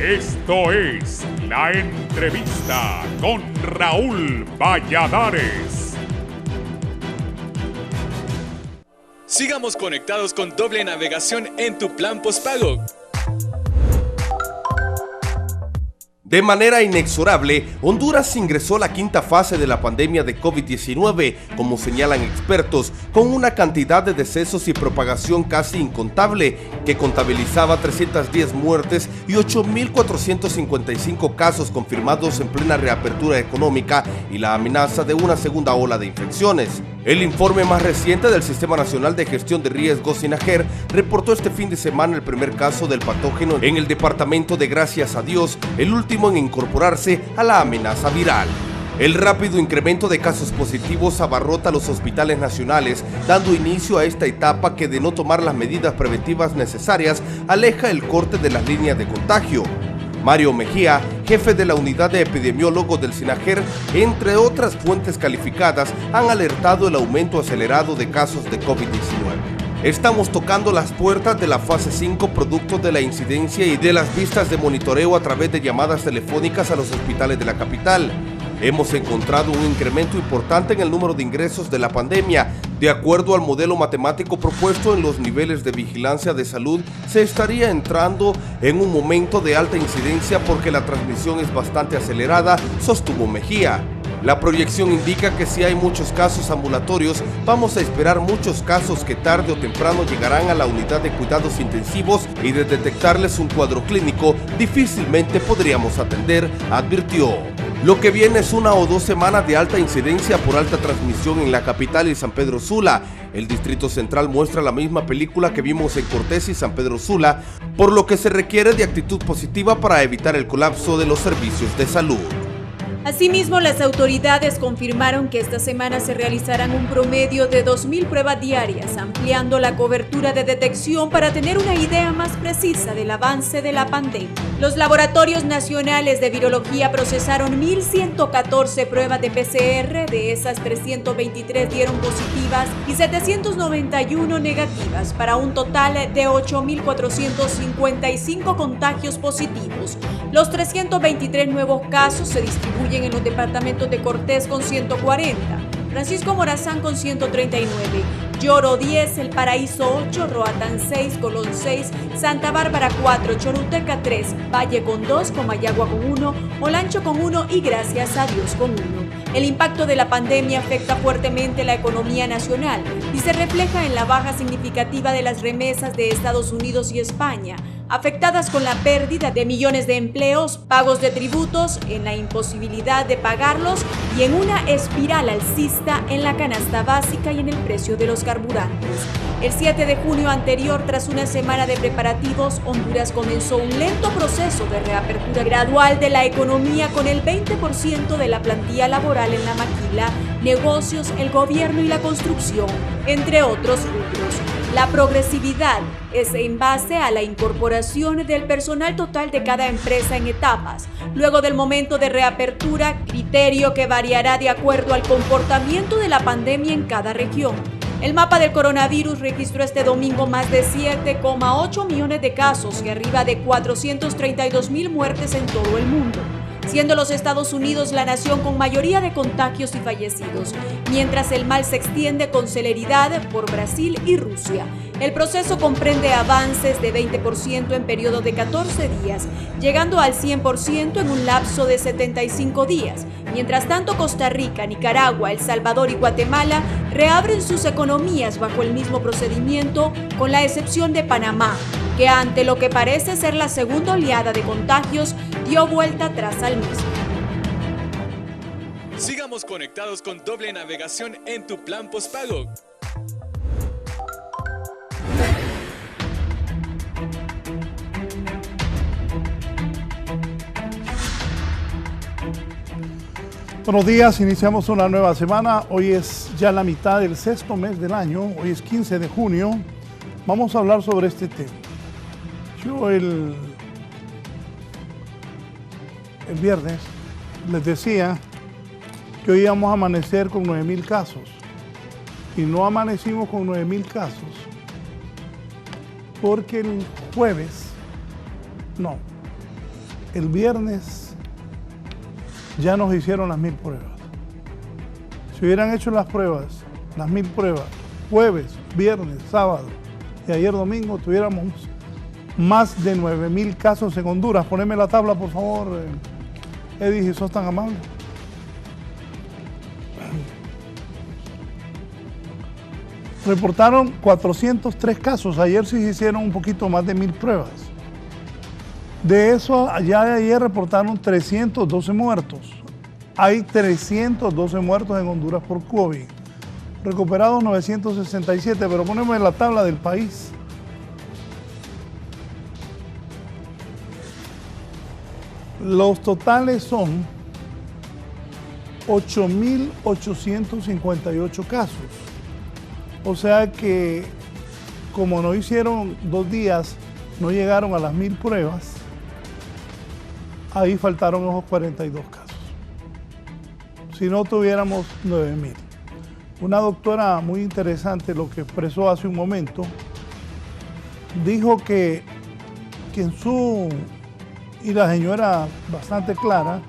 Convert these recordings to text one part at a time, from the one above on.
Esto es La Entrevista con Raúl Valladares. Sigamos conectados con doble navegación en tu plan postpago. De manera inexorable, Honduras ingresó a la quinta fase de la pandemia de COVID-19, como señalan expertos, con una cantidad de decesos y propagación casi incontable, que contabilizaba 310 muertes y 8.455 casos confirmados en plena reapertura económica y la amenaza de una segunda ola de infecciones. El informe más reciente del Sistema Nacional de Gestión de Riesgos, SINAGER, reportó este fin de semana el primer caso del patógeno en el departamento de Gracias a Dios, el último en incorporarse a la amenaza viral. El rápido incremento de casos positivos abarrota los hospitales nacionales, dando inicio a esta etapa que, de no tomar las medidas preventivas necesarias, aleja el corte de las líneas de contagio. Mario Mejía, jefe de la unidad de epidemiólogos del SINAGER, entre otras fuentes calificadas, han alertado el aumento acelerado de casos de COVID-19. Estamos tocando las puertas de la fase 5 producto de la incidencia y de las vistas de monitoreo a través de llamadas telefónicas a los hospitales de la capital. Hemos encontrado un incremento importante en el número de ingresos de la pandemia. De acuerdo al modelo matemático propuesto en los niveles de vigilancia de salud, se estaría entrando en un momento de alta incidencia porque la transmisión es bastante acelerada, sostuvo Mejía. La proyección indica que si hay muchos casos ambulatorios, vamos a esperar muchos casos que tarde o temprano llegarán a la unidad de cuidados intensivos y de detectarles un cuadro clínico, difícilmente podríamos atender, advirtió. Lo que viene es 1 o 2 semanas de alta incidencia por alta transmisión en la capital y San Pedro Sula. El Distrito Central muestra la misma película que vimos en Cortés y San Pedro Sula, por lo que se requiere de actitud positiva para evitar el colapso de los servicios de salud. Asimismo, las autoridades confirmaron que esta semana se realizarán un promedio de 2.000 pruebas diarias, ampliando la cobertura de detección para tener una idea más precisa del avance de la pandemia. Los laboratorios nacionales de virología procesaron 1.114 pruebas de PCR, de esas 323 dieron positivas y 791 negativas, para un total de 8.455 contagios positivos. Los 323 nuevos casos se distribuyen en los departamentos de Cortés con 140, Francisco Morazán con 139, Lloro 10, El Paraíso 8, Roatán 6, Colón 6, Santa Bárbara 4, Choluteca 3, Valle con 2, Comayagua con 1, Olancho con 1 y Gracias a Dios con 1. El impacto de la pandemia afecta fuertemente la economía nacional y se refleja en la baja significativa de las remesas de Estados Unidos y España, afectadas con la pérdida de millones de empleos, pagos de tributos, en la imposibilidad de pagarlos y en una espiral alcista en la canasta básica y en el precio de los carburantes. El 7 de junio anterior, tras una semana de preparativos, Honduras comenzó un lento proceso de reapertura gradual de la economía con el 20% de la plantilla laboral en la maquila, negocios, el gobierno y la construcción, entre otros rubros. La progresividad es en base a la incorporación del personal total de cada empresa en etapas, luego del momento de reapertura, criterio que variará de acuerdo al comportamiento de la pandemia en cada región. El mapa del coronavirus registró este domingo más de 7,8 millones de casos y arriba de 432,000 muertes en todo el mundo, siendo los Estados Unidos la nación con mayoría de contagios y fallecidos, mientras el mal se extiende con celeridad por Brasil y Rusia. El proceso comprende avances de 20% en periodo de 14 días, llegando al 100% en un lapso de 75 días. Mientras tanto, Costa Rica, Nicaragua, El Salvador y Guatemala reabren sus economías bajo el mismo procedimiento, con la excepción de Panamá, que ante lo que parece ser la segunda oleada de contagios, dio vuelta atrás al mismo. Sigamos conectados con doble navegación en tu plan postpago. Buenos días, iniciamos una nueva semana. Hoy es ya la mitad del sexto mes del año, hoy es 15 de junio. Vamos a hablar sobre este tema. Yo el viernes les decía que hoy íbamos a amanecer con 9,000 casos y no amanecimos con 9,000 casos porque el jueves, no, el viernes ya nos hicieron las 1000 pruebas. Si hubieran hecho las pruebas, las 1000 pruebas, jueves, viernes, sábado y ayer domingo, tuviéramos más de 9000 casos en Honduras. Poneme la tabla, por favor, Eddie, si sos tan amable. Reportaron 403 casos. Ayer sí se hicieron un poquito más de 1000 pruebas. De eso, ya de ayer reportaron 312 muertos. Hay 312 muertos en Honduras por COVID. Recuperados 967, pero ponemos la tabla del país. Los totales son 8.858 casos. O sea que, como no hicieron 2 días, no llegaron a las 1000 pruebas, ahí faltaron esos 42 casos. Si no tuviéramos 9000. Una doctora muy interesante, lo que expresó hace un momento, dijo que en su, y la señora bastante clara,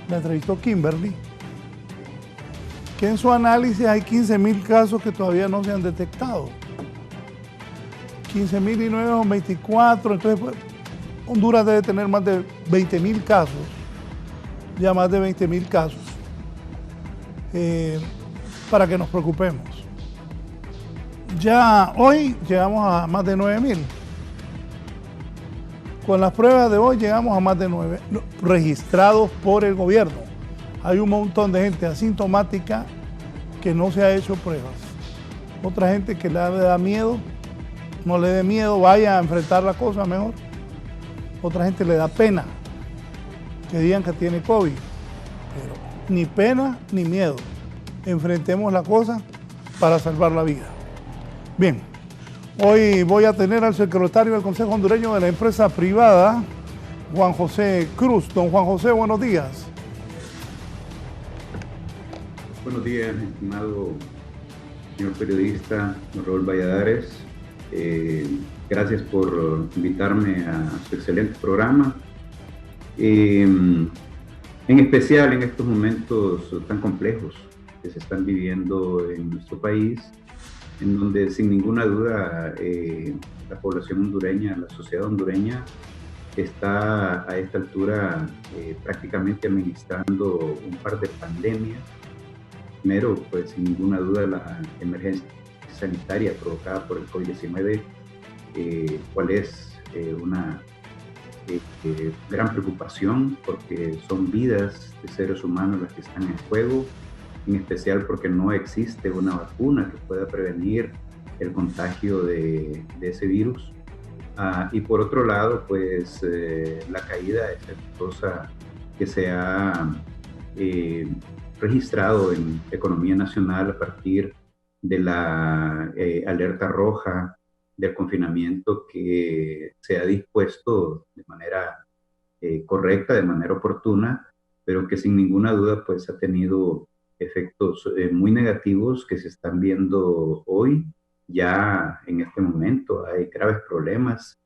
la entrevistó Kimberly, que en su análisis hay 15.000 casos que todavía no se han detectado. 15.000 y 9 son 24, entonces pues, Honduras debe tener más de 20.000 casos, ya más de 20.000 casos, para que nos preocupemos. Ya hoy llegamos a más de 9.000. Con las pruebas de hoy llegamos a más de 9 registrados por el gobierno. Hay un montón de gente asintomática que no se ha hecho pruebas. Otra gente que le da miedo, no le dé miedo, vaya a enfrentar la cosa mejor. Otra gente le da pena que digan que tiene COVID. Pero ni pena ni miedo. Enfrentemos la cosa para salvar la vida. Bien, hoy voy a tener al secretario del Consejo Hondureño de la Empresa Privada, Juan José Cruz. Don Juan José, buenos días. Buenos días, estimado señor periodista, don Raúl Valladares. Gracias por invitarme a su excelente programa. En especial en estos momentos tan complejos que se están viviendo en nuestro país, en donde sin ninguna duda la población hondureña, la sociedad hondureña, está a esta altura prácticamente administrando un par de pandemias. Primero, pues sin ninguna duda la emergencia sanitaria provocada por el COVID-19, cual es una gran preocupación porque son vidas de seres humanos las que están en juego, en especial porque no existe una vacuna que pueda prevenir el contagio de ese virus. Y por otro lado, pues la caída estrepitosa que se ha registrado en economía nacional a partir de la alerta roja, del confinamiento que se ha dispuesto de manera correcta, de manera oportuna, pero que sin ninguna duda pues ha tenido efectos muy negativos que se están viendo hoy. Ya en este momento hay graves problemas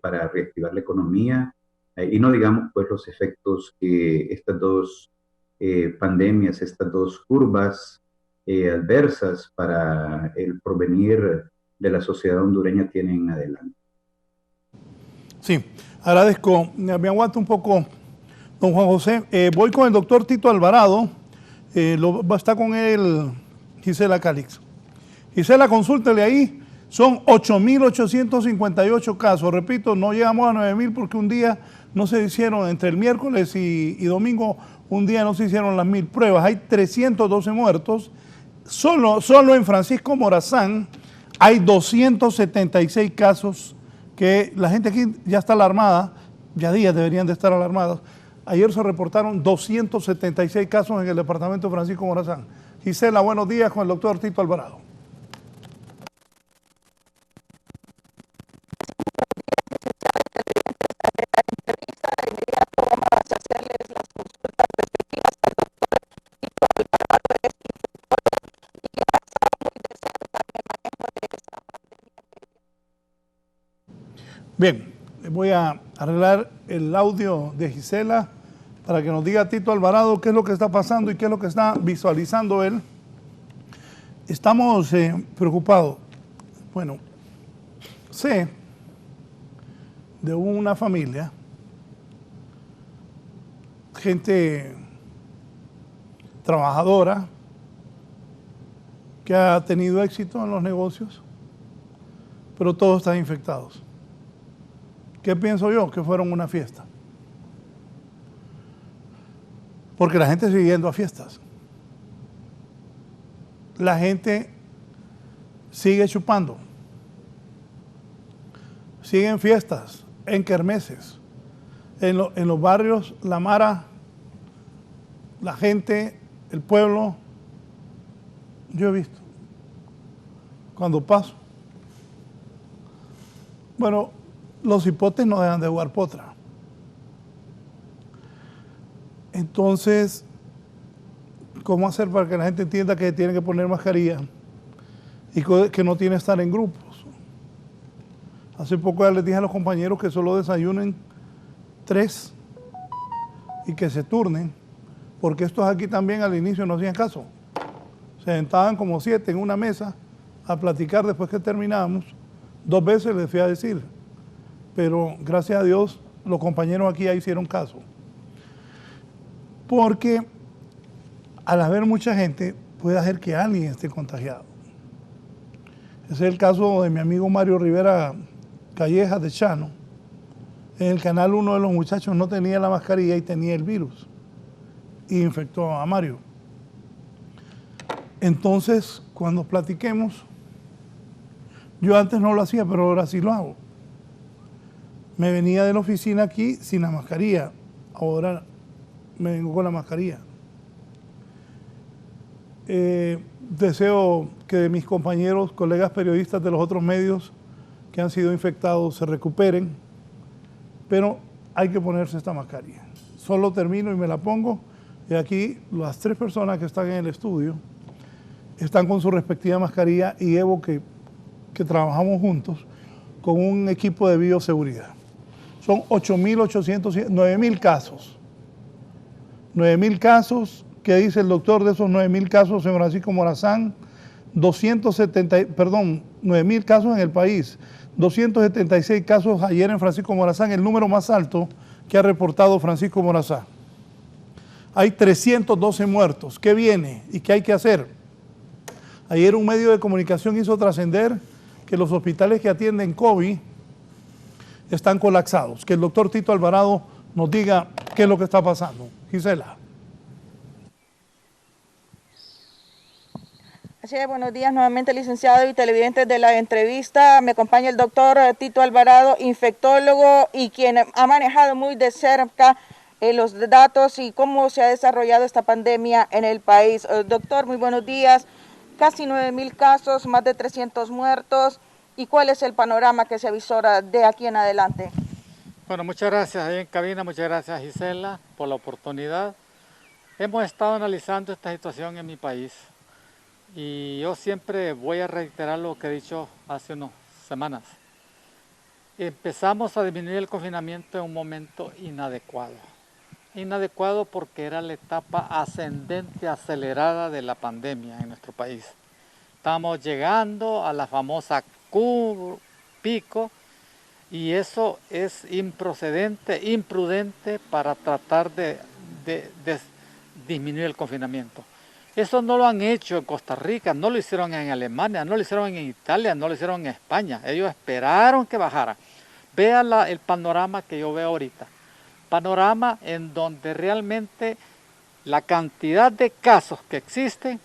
para reactivar la economía y no digamos pues los efectos que estas dos pandemias, estas dos curvas adversas para el porvenir de la sociedad hondureña tienen adelante. Sí, agradezco. Me aguanto un poco, don Juan José. Voy con el doctor Tito Alvarado. Está con él Gisela Calix. Gisela, consúltele ahí. Son 8.858 casos. Repito, no llegamos a 9.000 porque un día no se hicieron, entre el miércoles y domingo, un día no se hicieron las 1000 pruebas. Hay 312 muertos. Solo en Francisco Morazán hay 276 casos que la gente aquí ya está alarmada, ya días deberían de estar alarmados. Ayer se reportaron 276 casos en el departamento de Francisco Morazán. Gisela, buenos días con el doctor Tito Alvarado. Bien, voy a arreglar el audio de Gisela para que nos diga Tito Alvarado qué es lo que está pasando y qué es lo que está visualizando él. Estamos preocupados. Bueno, sé de una familia, gente trabajadora, que ha tenido éxito en los negocios, pero todos están infectados. ¿Qué pienso yo? Que fueron una fiesta. Porque la gente sigue yendo a fiestas. La gente sigue chupando. Siguen fiestas, en kermeses. En los barrios, la mara, la gente, el pueblo, yo he visto. Cuando paso. Bueno, los hipotes no dejan de jugar potra. Entonces, ¿cómo hacer para que la gente entienda que tiene que poner mascarilla y que no tiene que estar en grupos? Hace poco ya les dije a los compañeros que solo desayunen 3 y que se turnen, porque estos aquí también al inicio no hacían caso. Se sentaban como 7 en una mesa a platicar después que terminábamos. 2 veces les fui a decir, pero gracias a Dios los compañeros aquí ya hicieron caso. Porque al haber mucha gente puede hacer que alguien esté contagiado. Ese es el caso de mi amigo Mario Rivera Callejas de Chano. En el canal uno de los muchachos no tenía la mascarilla y tenía el virus y infectó a Mario. Entonces, cuando platiquemos, yo antes no lo hacía, pero ahora sí lo hago. Me venía de la oficina aquí sin la mascarilla, ahora me vengo con la mascarilla. Deseo que mis compañeros, colegas periodistas de los otros medios que han sido infectados se recuperen, pero hay que ponerse esta mascarilla. Solo termino y me la pongo, y aquí las 3 personas que están en el estudio están con su respectiva mascarilla y Evo que trabajamos juntos con un equipo de bioseguridad. Son 8.800, 9.000 casos. 9.000 casos, ¿qué dice el doctor de esos 9.000 casos en Francisco Morazán? 9.000 casos en el país, 276 casos ayer en Francisco Morazán, el número más alto que ha reportado Francisco Morazán. Hay 312 muertos. ¿Qué viene y qué hay que hacer? Ayer un medio de comunicación hizo trascender que los hospitales que atienden COVID están colapsados. Que el doctor Tito Alvarado nos diga qué es lo que está pasando. Gisela. Así es, buenos días nuevamente, licenciado y televidentes de la entrevista. Me acompaña el doctor Tito Alvarado, infectólogo y quien ha manejado muy de cerca los datos y cómo se ha desarrollado esta pandemia en el país. Doctor, muy buenos días. Casi 9.000 casos, más de 300 muertos. ¿Y cuál es el panorama que se avisora de aquí en adelante? Bueno, muchas gracias ahí en cabina, muchas gracias Gisela por la oportunidad. Hemos estado analizando esta situación en mi país y yo siempre voy a reiterar lo que he dicho hace unas semanas. Empezamos a disminuir el confinamiento en un momento inadecuado. Inadecuado porque era la etapa ascendente, acelerada de la pandemia en nuestro país. Estamos llegando a la famosa pico, y eso es improcedente, imprudente para tratar de disminuir el confinamiento. Eso no lo han hecho en Costa Rica, no lo hicieron en Alemania, no lo hicieron en Italia, no lo hicieron en España. Ellos esperaron que bajara. Vea el panorama que yo veo ahorita. Panorama en donde realmente la cantidad de casos que existen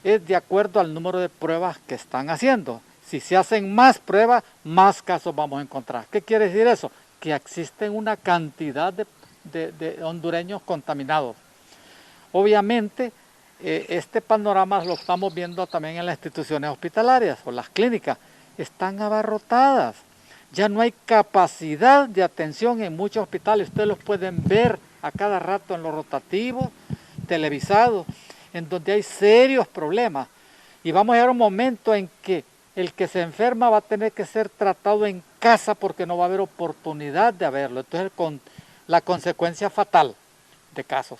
es de acuerdo al número de pruebas que están haciendo. Si se hacen más pruebas, más casos vamos a encontrar. ¿Qué quiere decir eso? Que existen una cantidad de hondureños contaminados. Obviamente, este panorama lo estamos viendo también en las instituciones hospitalarias o las clínicas. Están abarrotadas. Ya no hay capacidad de atención en muchos hospitales. Ustedes los pueden ver a cada rato en los rotativos, televisados, en donde hay serios problemas. Y vamos a llegar a un momento en que el que se enferma va a tener que ser tratado en casa porque no va a haber oportunidad de haberlo. Entonces, con la consecuencia fatal de casos.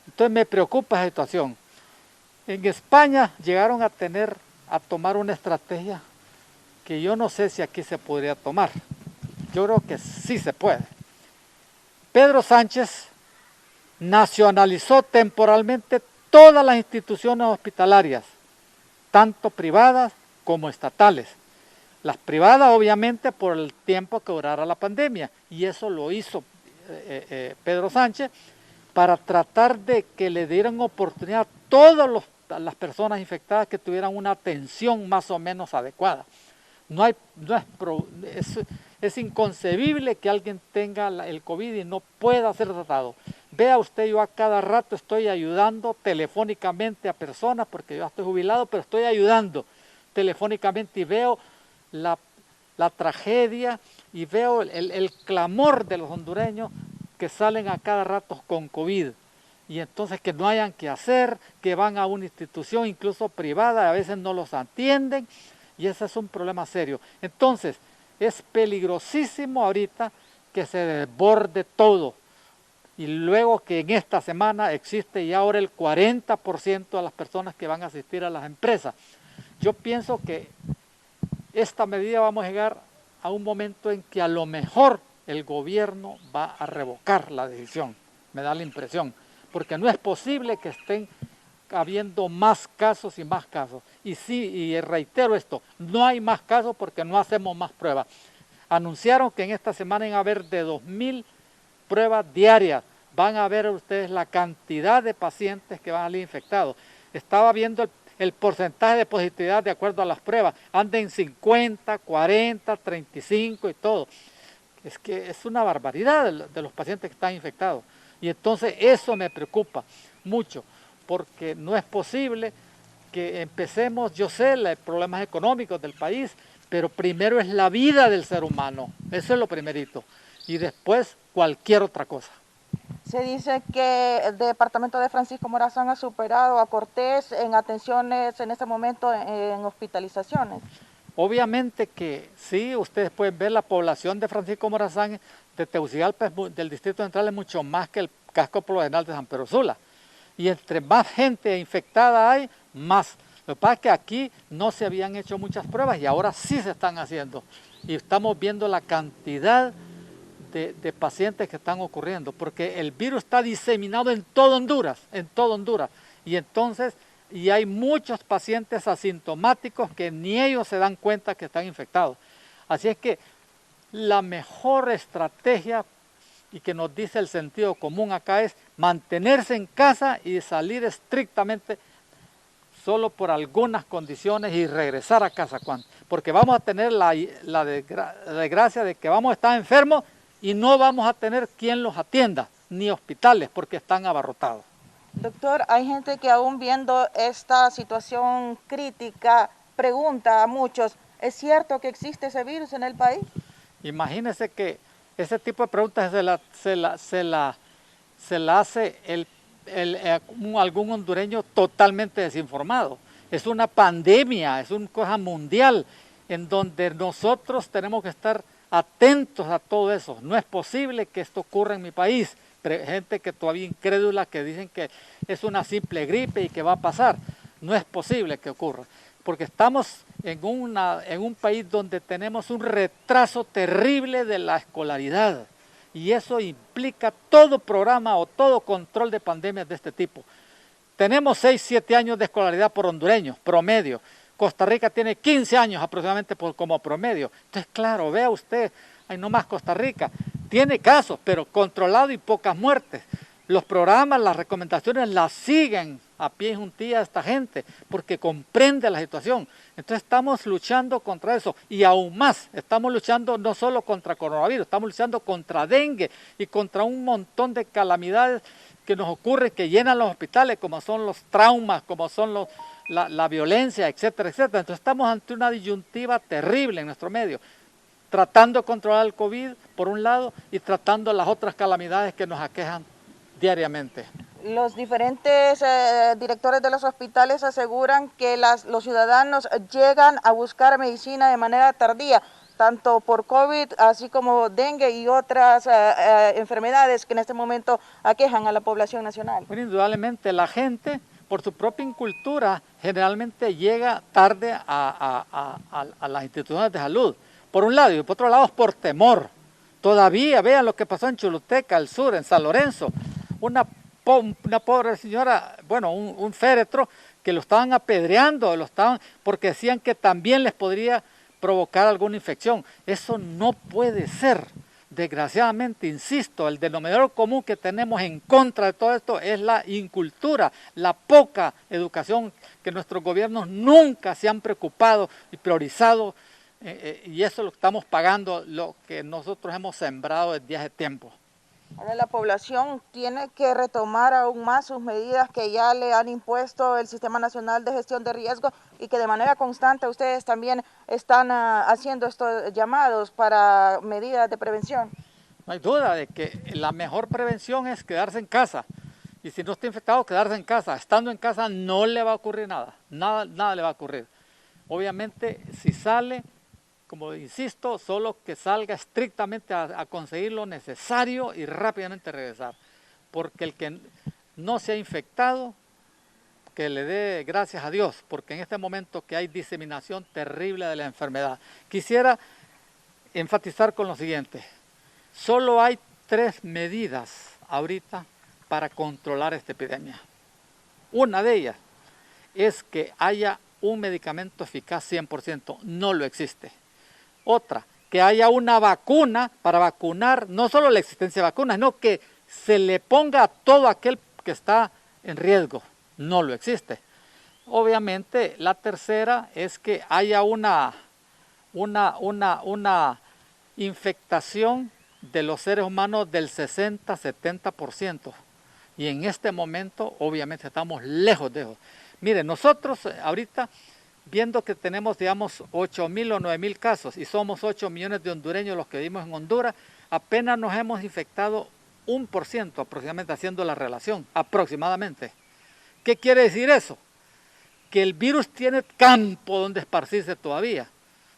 Entonces, me preocupa esa situación. En España llegaron a tomar una estrategia que yo no sé si aquí se podría tomar. Yo creo que sí se puede. Pedro Sánchez nacionalizó temporalmente todas las instituciones hospitalarias, tanto privadas como estatales. Las privadas, obviamente, por el tiempo que durara la pandemia, y eso lo hizo Pedro Sánchez para tratar de que le dieran oportunidad a todas las personas infectadas que tuvieran una atención más o menos adecuada. Es inconcebible que alguien tenga el COVID y no pueda ser tratado. Vea usted, yo a cada rato estoy ayudando telefónicamente a personas, porque yo estoy jubilado, pero estoy ayudando telefónicamente y veo la tragedia y veo el clamor de los hondureños que salen a cada rato con COVID. Y entonces que no hayan que hacer, que van a una institución incluso privada, a veces no los atienden, y ese es un problema serio. Entonces, es peligrosísimo ahorita que se desborde todo. Y luego que en esta semana existe ya ahora el 40% de las personas que van a asistir a las empresas. Yo pienso que esta medida vamos a llegar a un momento en que a lo mejor el gobierno va a revocar la decisión, me da la impresión, porque no es posible que estén habiendo más casos y más casos. Y sí, y reitero esto, no hay más casos porque no hacemos más pruebas. Anunciaron que en esta semana iban a haber de 2.000 pruebas diarias. Van a ver ustedes la cantidad de pacientes que van a salir infectados. Estaba viendo el porcentaje de positividad de acuerdo a las pruebas. Anda en 50, 40, 35 y todo. Es que es una barbaridad de los pacientes que están infectados. Y entonces eso me preocupa mucho, porque no es posible que empecemos, yo sé, los problemas económicos del país, pero primero es la vida del ser humano, eso es lo primerito, y después cualquier otra cosa. Se dice que el departamento de Francisco Morazán ha superado a Cortés en atenciones en este momento en hospitalizaciones. Obviamente que sí, ustedes pueden ver la población de Francisco Morazán de Tegucigalpa del Distrito Central es mucho más que el casco poblacional de San Pedro Sula. Y entre más gente infectada hay, más. Lo que pasa es que aquí no se habían hecho muchas pruebas y ahora sí se están haciendo. Y estamos viendo la cantidad de pacientes que están ocurriendo, porque el virus está diseminado en todo Honduras, Y entonces, y hay muchos pacientes asintomáticos que ni ellos se dan cuenta que están infectados. Así es que la mejor estrategia, y que nos dice el sentido común acá, es mantenerse en casa y salir estrictamente solo por algunas condiciones y regresar a casa porque vamos a tener la desgracia de que vamos a estar enfermos y no vamos a tener quien los atienda, ni hospitales, porque están abarrotados. Doctor, hay gente que aún viendo esta situación crítica pregunta a muchos, ¿es cierto que existe ese virus en el país? Imagínese que ese tipo de preguntas se la hace algún hondureño totalmente desinformado. Es una pandemia, es una cosa mundial en donde nosotros tenemos que estar atentos a todo eso. No es posible que esto ocurra en mi país. Gente que todavía incrédula que dicen que es una simple gripe y que va a pasar. No es posible que ocurra, porque estamos en un país donde tenemos un retraso terrible de la escolaridad y eso implica todo programa o todo control de pandemias de este tipo. Tenemos 6, 7 años de escolaridad por hondureños, promedio. Costa Rica tiene 15 años aproximadamente como promedio. Entonces, claro, vea usted, hay no más Costa Rica, tiene casos, pero controlado y pocas muertes. Los programas, las recomendaciones las siguen a pie juntilla esta gente, porque comprende la situación. Entonces estamos luchando contra eso, y aún más, estamos luchando no solo contra coronavirus, estamos luchando contra dengue y contra un montón de calamidades que nos ocurren, que llenan los hospitales, como son los traumas, como son la violencia, etcétera, etcétera. Entonces estamos ante una disyuntiva terrible en nuestro medio, tratando de controlar el COVID por un lado y tratando las otras calamidades que nos aquejan diariamente. Los diferentes directores de los hospitales aseguran que los ciudadanos llegan a buscar medicina de manera tardía. tanto por COVID, así como dengue y otras enfermedades que en este momento aquejan a la población nacional? Bueno, indudablemente la gente, por su propia incultura, generalmente llega tarde a las instituciones de salud. Por un lado, y por otro lado, por temor. Todavía, vean lo que pasó en Choluteca, al sur, en San Lorenzo. Una pobre señora, bueno, un féretro, que lo estaban apedreando, porque decían que también les podría provocar alguna infección. Eso no puede ser. Desgraciadamente, insisto, el denominador común que tenemos en contra de todo esto es la incultura, la poca educación que nuestros gobiernos nunca se han preocupado y priorizado, y eso lo estamos pagando, lo que nosotros hemos sembrado desde hace tiempo. Ahora la población tiene que retomar aún más sus medidas que ya le han impuesto el Sistema Nacional de Gestión de Riesgo y que de manera constante ustedes también están haciendo estos llamados para medidas de prevención. No hay duda de que la mejor prevención es quedarse en casa. Y si no está infectado, quedarse en casa. Estando en casa no le va a ocurrir nada. Nada le va a ocurrir. Obviamente, si sale, como insisto, solo que salga estrictamente a conseguir lo necesario y rápidamente regresar. Porque el que no se ha infectado, que le dé gracias a Dios, porque en este momento que hay diseminación terrible de la enfermedad. Quisiera enfatizar con lo siguiente. Solo hay 3 medidas ahorita para controlar esta epidemia. Una de ellas es que haya un medicamento eficaz 100%, no lo existe. Otra, que haya una vacuna para vacunar, no solo la existencia de vacunas, sino que se le ponga a todo aquel que está en riesgo, no lo existe. Obviamente, la tercera es que haya una infectación de los seres humanos del 60-70%. Y en este momento, obviamente, estamos lejos de eso. Miren, nosotros ahorita, viendo que tenemos, digamos, 8.000 o 9.000 casos y somos 8 millones de hondureños los que vivimos en Honduras, apenas nos hemos infectado 1% aproximadamente, haciendo la relación, aproximadamente. ¿Qué quiere decir eso? Que el virus tiene campo donde esparcirse todavía,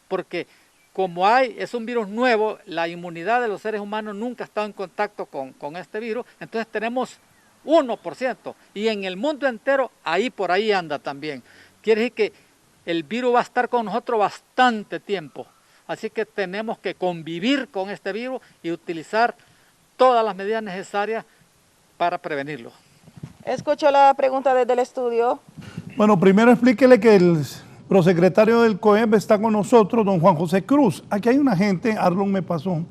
porque como es un virus nuevo, la inmunidad de los seres humanos nunca ha estado en contacto con este virus, entonces tenemos 1%, y en el mundo entero, por ahí anda también. Quiere decir que el virus va a estar con nosotros bastante tiempo, así que tenemos que convivir con este virus y utilizar todas las medidas necesarias para prevenirlo. Escucho la pregunta desde el estudio. Bueno, primero explíquele que el prosecretario del COEP está con nosotros, don Juan José Cruz. Aquí hay una gente, Arlon me pasó.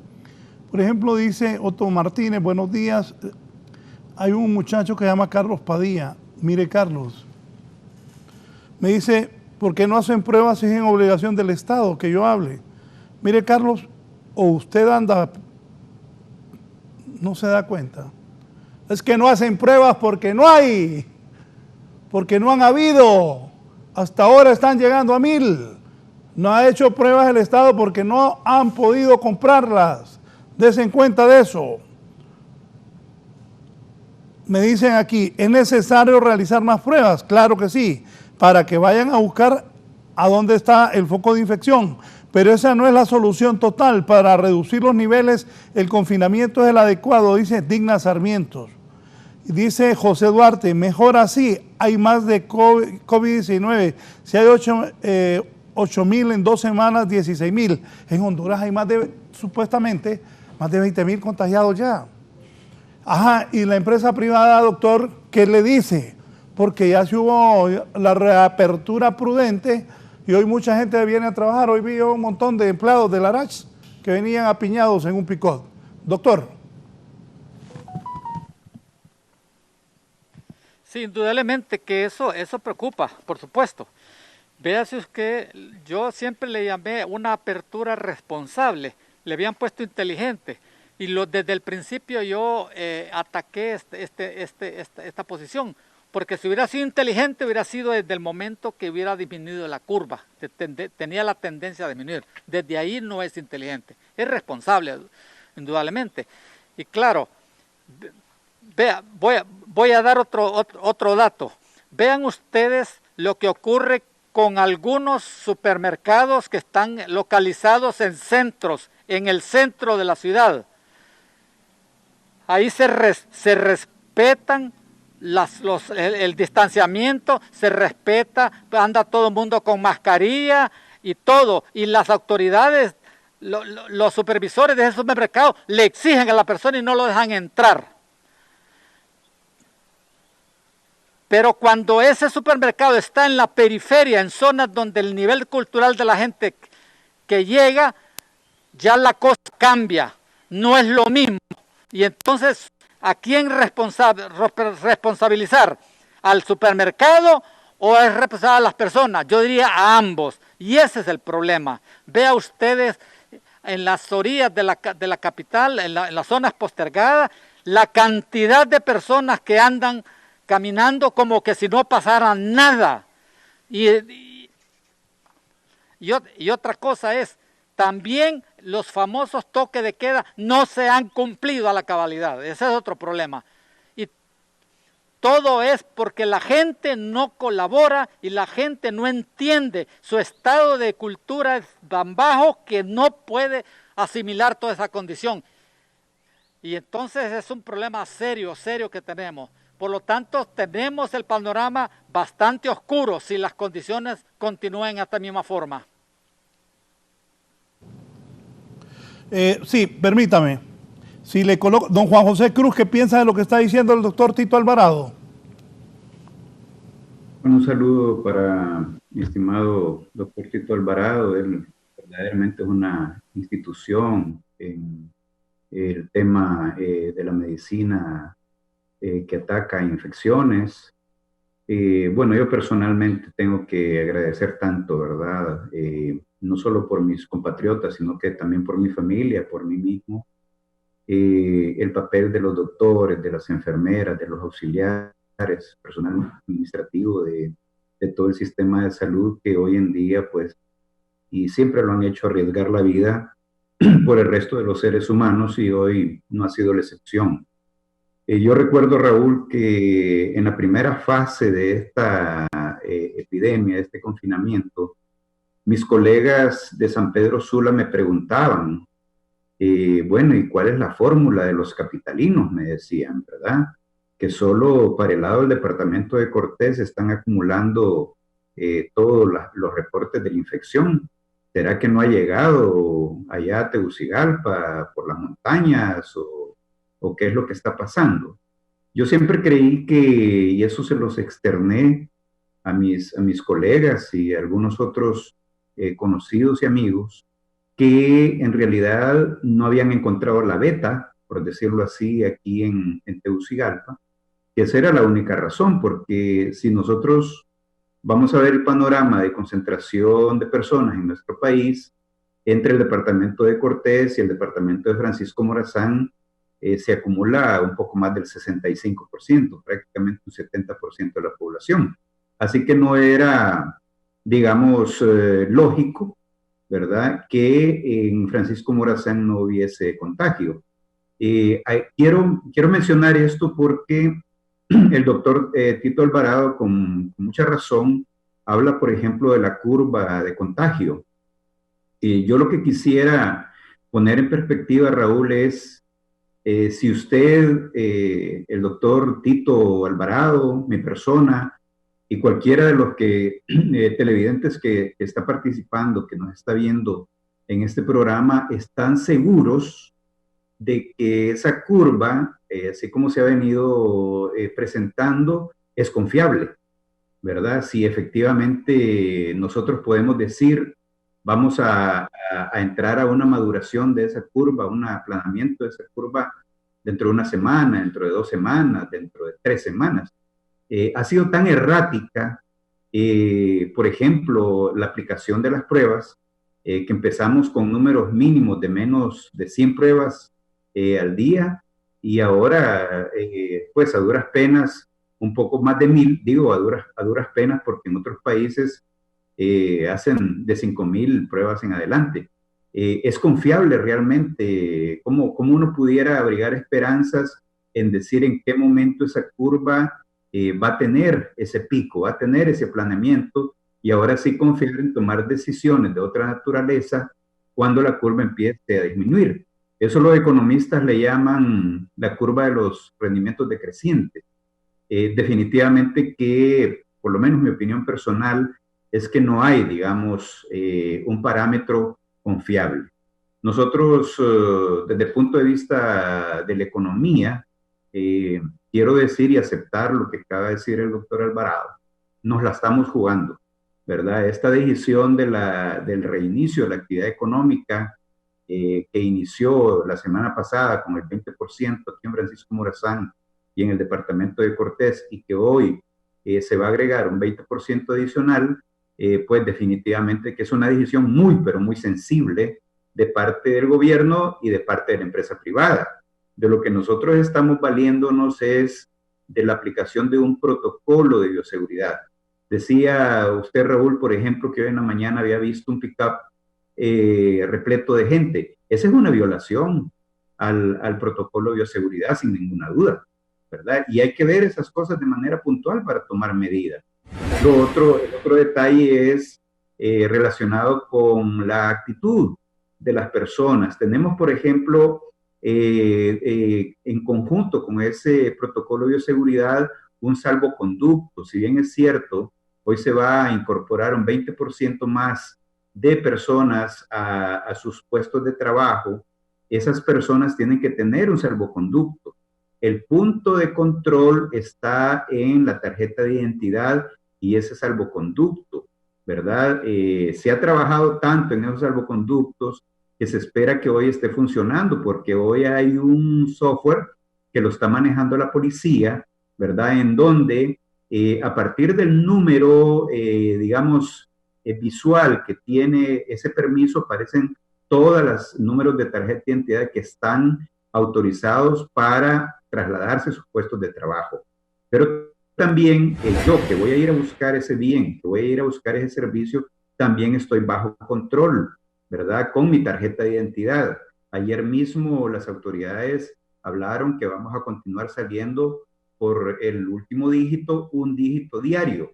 Por ejemplo, dice Otto Martínez, buenos días. Hay un muchacho que se llama Carlos Padilla. Mire, Carlos, me dice, ¿por qué no hacen pruebas si es en obligación del Estado que yo hable? Mire, Carlos, o usted anda, no se da cuenta. Es que no hacen pruebas porque no hay, porque no han habido. Hasta ahora están llegando a 1,000. No ha hecho pruebas el Estado porque no han podido comprarlas. Desen cuenta de eso. Me dicen aquí, ¿es necesario realizar más pruebas? Claro que sí, para que vayan a buscar a dónde está el foco de infección. Pero esa no es la solución total. Para reducir los niveles, el confinamiento es el adecuado, dice Digna Sarmientos. Dice José Duarte, mejor así, hay más de COVID-19. Si hay 8,000 en 2 semanas, 16,000. En Honduras hay supuestamente, más de 20,000 contagiados ya. Ajá, y la empresa privada, doctor, ¿qué le dice? Porque ya se hubo la reapertura prudente y hoy mucha gente viene a trabajar. Hoy vi un montón de empleados de la ARACH que venían apiñados en un pick-up. Doctor. Sí, indudablemente que eso preocupa, por supuesto. Véase que yo siempre le llamé una apertura responsable, le habían puesto inteligente, y desde el principio yo ataqué esta posición, porque si hubiera sido inteligente hubiera sido desde el momento que hubiera disminuido la curva, tenía la tendencia a disminuir. Desde ahí no es inteligente, es responsable, indudablemente. Y claro, vea, voy a dar otro dato. Vean ustedes lo que ocurre con algunos supermercados que están localizados en centros, en el centro de la ciudad. Ahí se respetan el distanciamiento, se respeta, anda todo el mundo con mascarilla y todo. Y las autoridades, los supervisores de ese supermercado le exigen a la persona y no lo dejan entrar. Pero cuando ese supermercado está en la periferia, en zonas donde el nivel cultural de la gente que llega, ya la cosa cambia, no es lo mismo. Y entonces, ¿a quién responsabilizar? ¿Al supermercado o es responsable a las personas? Yo diría a ambos. Y ese es el problema. Vea ustedes en las orillas de la capital, en las zonas postergadas, la cantidad de personas que andan caminando como que si no pasara nada. Y otra cosa es, también los famosos toques de queda no se han cumplido a la cabalidad. Ese es otro problema. Y todo es porque la gente no colabora y la gente no entiende. Su estado de cultura es tan bajo que no puede asimilar toda esa condición. Y entonces es un problema serio que tenemos. Por lo tanto, tenemos el panorama bastante oscuro si las condiciones continúan de esta misma forma. Sí, permítame. Si le coloco, don Juan José Cruz, ¿qué piensa de lo que está diciendo el doctor Tito Alvarado? Un saludo para mi estimado doctor Tito Alvarado. Él verdaderamente es una institución en el tema de la medicina que ataca infecciones. Bueno, yo personalmente tengo que agradecer tanto, ¿verdad? No solo por mis compatriotas, sino que también por mi familia, por mí mismo, el papel de los doctores, de las enfermeras, de los auxiliares, personal administrativo de todo el sistema de salud que hoy en día, pues, y siempre lo han hecho arriesgar la vida por el resto de los seres humanos y hoy no ha sido la excepción. Yo recuerdo, Raúl, que en la primera fase de esta epidemia, de este confinamiento, mis colegas de San Pedro Sula me preguntaban, bueno, ¿y cuál es la fórmula de los capitalinos? Me decían, ¿verdad? Que solo para el lado del departamento de Cortés están acumulando todos los reportes de la infección. ¿Será que no ha llegado allá a Tegucigalpa por las montañas o qué es lo que está pasando? Yo siempre creí que, y eso se los externé a mis colegas y a algunos otros conocidos y amigos, que en realidad no habían encontrado la beta, por decirlo así, aquí en Tegucigalpa, que esa era la única razón, porque si nosotros vamos a ver el panorama de concentración de personas en nuestro país, entre el departamento de Cortés y el departamento de Francisco Morazán, se acumula un poco más del 65%, prácticamente un 70% de la población. Así que no era, digamos, lógico, ¿verdad?, que en Francisco Morazán no hubiese contagio. Quiero mencionar esto porque el doctor Tito Alvarado, con mucha razón, habla, por ejemplo, de la curva de contagio. Yo lo que quisiera poner en perspectiva, Raúl, es si usted, el doctor Tito Alvarado, mi persona, y cualquiera de los televidentes que está participando, que nos está viendo en este programa, están seguros de que esa curva, así como se ha venido presentando, es confiable, ¿verdad? Si efectivamente nosotros podemos decir, vamos a entrar a una maduración de esa curva, un aplanamiento de esa curva dentro de una semana, dentro de 2 semanas, dentro de 3 semanas. Ha sido tan errática, por ejemplo, la aplicación de las pruebas, que empezamos con números mínimos de menos de 100 pruebas al día, y ahora, pues a duras penas, un poco más de 1000, digo a duras penas, porque en otros países hacen de 5000 pruebas en adelante. Es confiable realmente. ¿Cómo uno pudiera abrigar esperanzas en decir en qué momento esa curva va a tener ese pico, va a tener ese planeamiento y ahora sí confiar en tomar decisiones de otra naturaleza cuando la curva empiece a disminuir. Eso los economistas le llaman la curva de los rendimientos decrecientes. Definitivamente que, por lo menos mi opinión personal, es que no hay, digamos, un parámetro confiable. Nosotros, desde el punto de vista de la economía, quiero decir y aceptar lo que acaba de decir el doctor Alvarado, nos la estamos jugando, ¿verdad? Esta decisión del reinicio de la actividad económica que inició la semana pasada con el 20% aquí en Francisco Morazán y en el departamento de Cortés, y que hoy se va a agregar un 20% adicional, pues definitivamente que es una decisión muy, pero muy sensible de parte del gobierno y de parte de la empresa privada. De lo que nosotros estamos valiéndonos es de la aplicación de un protocolo de bioseguridad. Decía usted, Raúl, por ejemplo, que hoy en la mañana había visto un pick-up repleto de gente. Esa es una violación al protocolo de bioseguridad, sin ninguna duda, ¿verdad? Y hay que ver esas cosas de manera puntual para tomar medidas. El otro detalle es relacionado con la actitud de las personas. Tenemos, por ejemplo, en conjunto con ese protocolo de bioseguridad, un salvoconducto. Si bien es cierto, hoy se va a incorporar un 20% más de personas a sus puestos de trabajo, esas personas tienen que tener un salvoconducto. El punto de control está en la tarjeta de identidad y ese salvoconducto, ¿verdad? Se ha trabajado tanto en esos salvoconductos que se espera que hoy esté funcionando, porque hoy hay un software que lo está manejando la policía, ¿verdad? En donde a partir del número, digamos, visual que tiene ese permiso, aparecen todos los números de tarjeta de identidad que están autorizados para trasladarse a sus puestos de trabajo. Pero también yo que voy a ir a buscar ese bien, que voy a ir a buscar ese servicio, también estoy bajo control, ¿verdad? Con mi tarjeta de identidad. Ayer mismo las autoridades hablaron que vamos a continuar saliendo por el último dígito, un dígito diario,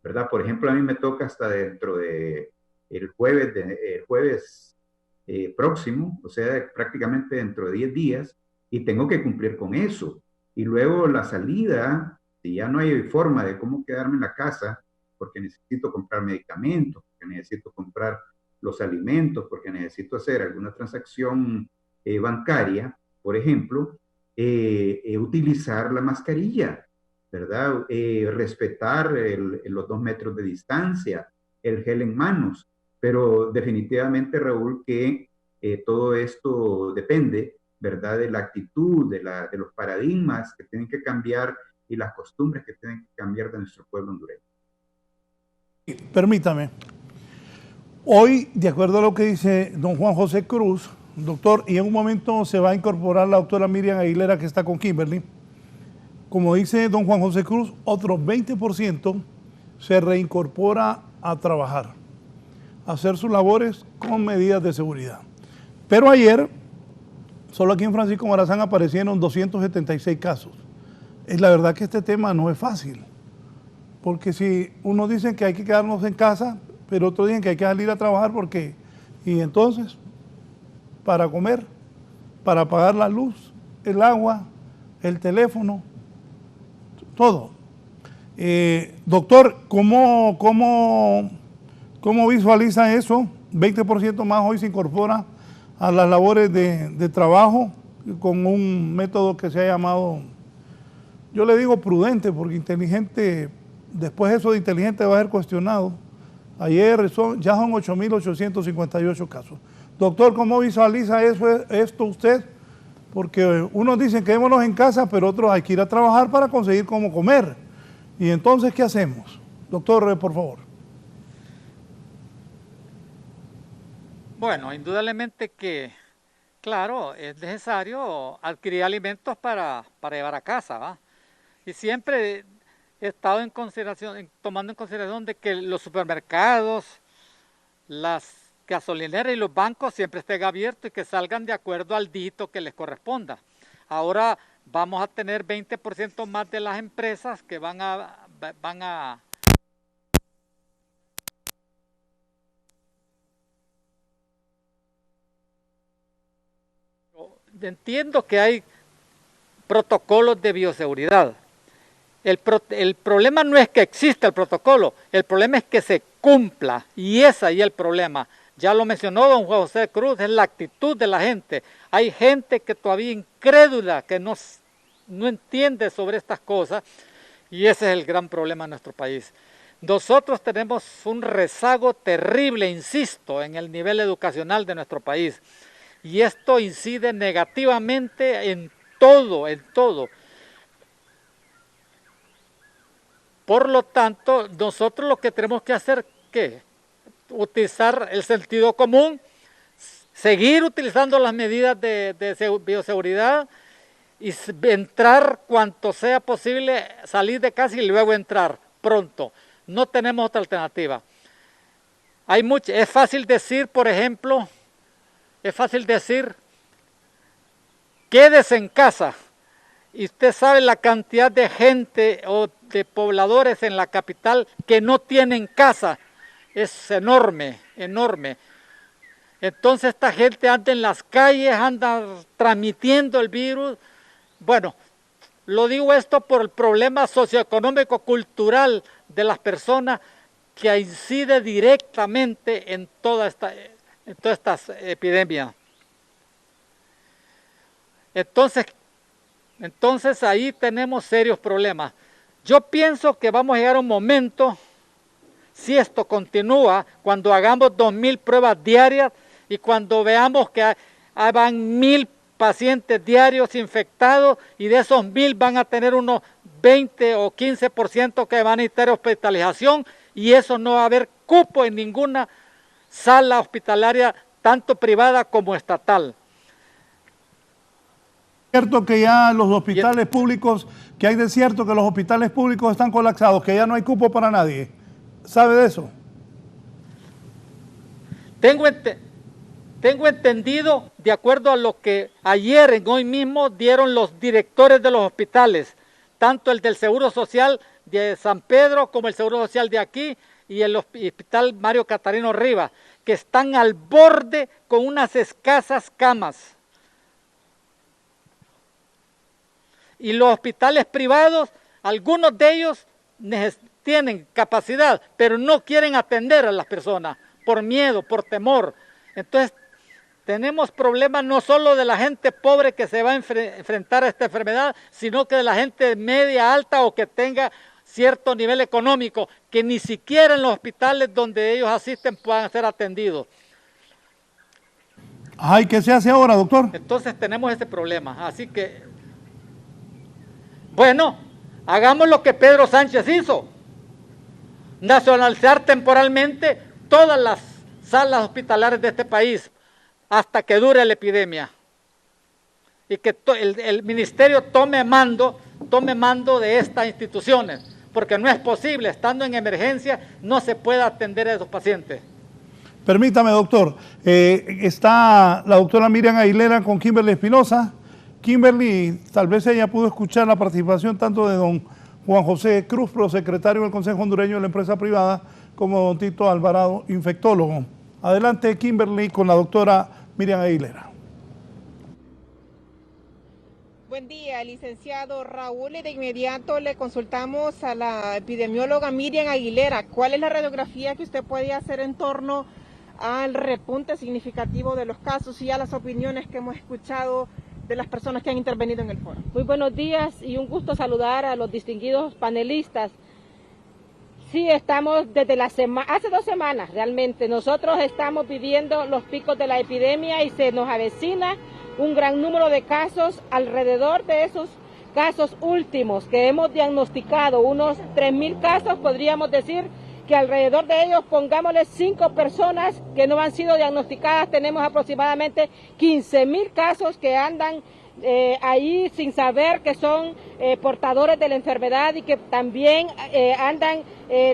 ¿verdad? Por ejemplo, a mí me toca hasta dentro de el jueves próximo, o sea, prácticamente dentro de 10 días, y tengo que cumplir con eso. Y luego la salida, si ya no hay forma de cómo quedarme en la casa, porque necesito comprar medicamentos, porque necesito comprar los alimentos, porque necesito hacer alguna transacción bancaria, por ejemplo, utilizar la mascarilla, ¿verdad? Respetar los 2 metros de distancia, el gel en manos, pero definitivamente, Raúl, que todo esto depende, ¿verdad? De la actitud, de los paradigmas que tienen que cambiar y las costumbres que tienen que cambiar de nuestro pueblo hondureño. Permítame. Hoy, de acuerdo a lo que dice don Juan José Cruz, doctor, y en un momento se va a incorporar la doctora Miriam Aguilera, que está con Kimberly, como dice don Juan José Cruz, otro 20% se reincorpora a trabajar, a hacer sus labores con medidas de seguridad. Pero ayer, solo aquí en Francisco Morazán aparecieron 276 casos. Es la verdad que este tema no es fácil, porque si uno dice que hay que quedarnos en casa, pero otro dicen que hay que salir a trabajar porque, y entonces, para comer, para pagar la luz, el agua, el teléfono, todo. Doctor, ¿cómo visualiza eso? 20% más hoy se incorpora a las labores de trabajo con un método que se ha llamado, yo le digo prudente, porque inteligente, después eso de inteligente va a ser cuestionado. Ayer ya son 8.858 casos. Doctor, ¿cómo visualiza esto usted? Porque unos dicen quedémonos en casa, pero otros hay que ir a trabajar para conseguir cómo comer. Y entonces, ¿qué hacemos? Doctor, por favor. Bueno, indudablemente que, claro, es necesario adquirir alimentos para llevar a casa, ¿va? Y siempre he estado tomando en consideración de que los supermercados, las gasolineras y los bancos siempre estén abiertos y que salgan de acuerdo al dígito que les corresponda. Ahora vamos a tener 20% más de las empresas que van a entiendo que hay protocolos de bioseguridad. El problema no es que exista el protocolo, el problema es que se cumpla, y ese ahí es el problema. Ya lo mencionó don Juan José Cruz, es la actitud de la gente. Hay gente que todavía incrédula, que no entiende sobre estas cosas, y ese es el gran problema en nuestro país. Nosotros tenemos un rezago terrible, insisto, en el nivel educacional de nuestro país, y esto incide negativamente en todo, en todo. Por lo tanto, nosotros lo que tenemos que hacer, ¿qué? Utilizar el sentido común, seguir utilizando las medidas de bioseguridad y entrar cuanto sea posible, salir de casa y luego entrar pronto. No tenemos otra alternativa. Es fácil decir, por ejemplo, quédese en casa. Y usted sabe la cantidad de gente o de pobladores en la capital que no tienen casa. Es enorme, enorme. Entonces esta gente anda en las calles, anda transmitiendo el virus. Bueno, lo digo esto por el problema socioeconómico cultural de las personas que incide directamente en todas estas epidemias. Entonces ahí tenemos serios problemas. Yo pienso que vamos a llegar a un momento, si esto continúa, cuando hagamos 2.000 pruebas diarias y cuando veamos que van 1.000 pacientes diarios infectados y de esos 1.000 van a tener unos 20 o 15% que van a necesitar hospitalización, y eso no va a haber cupo en ninguna sala hospitalaria, tanto privada como estatal. Cierto que ya los hospitales públicos, que hay desierto, que los hospitales públicos están colapsados, que ya no hay cupo para nadie. ¿Sabe de eso? Tengo entendido, de acuerdo a lo que ayer, hoy mismo, dieron los directores de los hospitales, tanto el del Seguro Social de San Pedro como el Seguro Social de aquí y el Hospital Mario Catarino Rivas, que están al borde con unas escasas camas. Y los hospitales privados, algunos de ellos tienen capacidad, pero no quieren atender a las personas por miedo, por temor. Entonces, tenemos problemas no solo de la gente pobre que se va a enfrentar a esta enfermedad, sino que de la gente media, alta o que tenga cierto nivel económico, que ni siquiera en los hospitales donde ellos asisten puedan ser atendidos. Ay, ¿qué se hace ahora, doctor? Entonces tenemos ese problema, así que, bueno, hagamos lo que Pedro Sánchez hizo, nacionalizar temporalmente todas las salas hospitalarias de este país hasta que dure la epidemia y que el ministerio tome mando de estas instituciones, porque no es posible, estando en emergencia, no se puede atender a esos pacientes. Permítame, doctor, está la doctora Miriam Aguilera con Kimberly Espinosa. Kimberly, tal vez ella pudo escuchar la participación tanto de don Juan José Cruz, prosecretario del Consejo Hondureño de la Empresa Privada, como don Tito Alvarado, infectólogo. Adelante, Kimberly, con la doctora Miriam Aguilera. Buen día, licenciado Raúl, y de inmediato le consultamos a la epidemióloga Miriam Aguilera. ¿Cuál es la radiografía que usted puede hacer en torno al repunte significativo de los casos y a las opiniones que hemos escuchado de las personas que han intervenido en el foro? Muy buenos días y un gusto saludar a los distinguidos panelistas. Sí, estamos desde hace 2 semanas realmente. Nosotros estamos viviendo los picos de la epidemia y se nos avecina un gran número de casos. Alrededor de esos casos últimos que hemos diagnosticado, unos 3.000 casos, podríamos decir que alrededor de ellos, pongámosle 5 personas que no han sido diagnosticadas, tenemos aproximadamente 15.000 casos que andan ahí sin saber que son portadores de la enfermedad y que también andan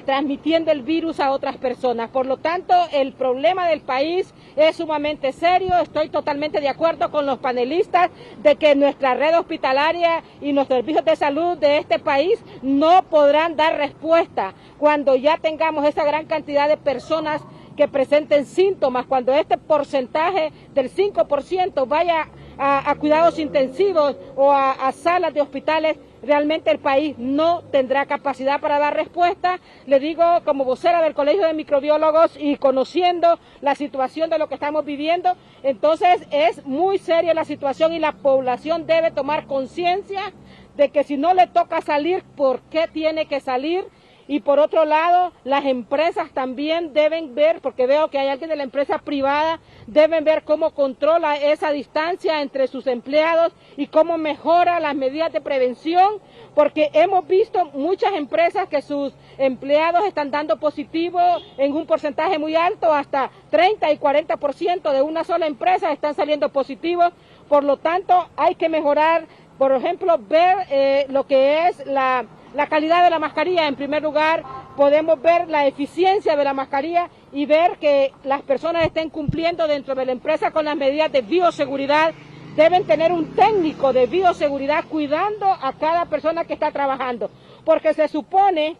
transmitiendo el virus a otras personas. Por lo tanto, el problema del país es sumamente serio. Estoy totalmente de acuerdo con los panelistas de que nuestra red hospitalaria y los servicios de salud de este país no podrán dar respuesta cuando ya tengamos esa gran cantidad de personas que presenten síntomas, cuando este porcentaje del 5% vaya a cuidados intensivos o a salas de hospitales, realmente el país no tendrá capacidad para dar respuesta. Le digo, como vocera del Colegio de Microbiólogos y conociendo la situación de lo que estamos viviendo, entonces es muy seria la situación y la población debe tomar conciencia de que si no le toca salir, ¿por qué tiene que salir? Y por otro lado, las empresas también deben ver, porque veo que hay alguien de la empresa privada, deben ver cómo controla esa distancia entre sus empleados y cómo mejora las medidas de prevención, porque hemos visto muchas empresas que sus empleados están dando positivo en un porcentaje muy alto, hasta 30 y 40% de una sola empresa están saliendo positivos. Por lo tanto, hay que mejorar, por ejemplo, ver lo que es la calidad de la mascarilla. En primer lugar, podemos ver la eficiencia de la mascarilla y ver que las personas estén cumpliendo dentro de la empresa con las medidas de bioseguridad. Deben tener un técnico de bioseguridad cuidando a cada persona que está trabajando, porque se supone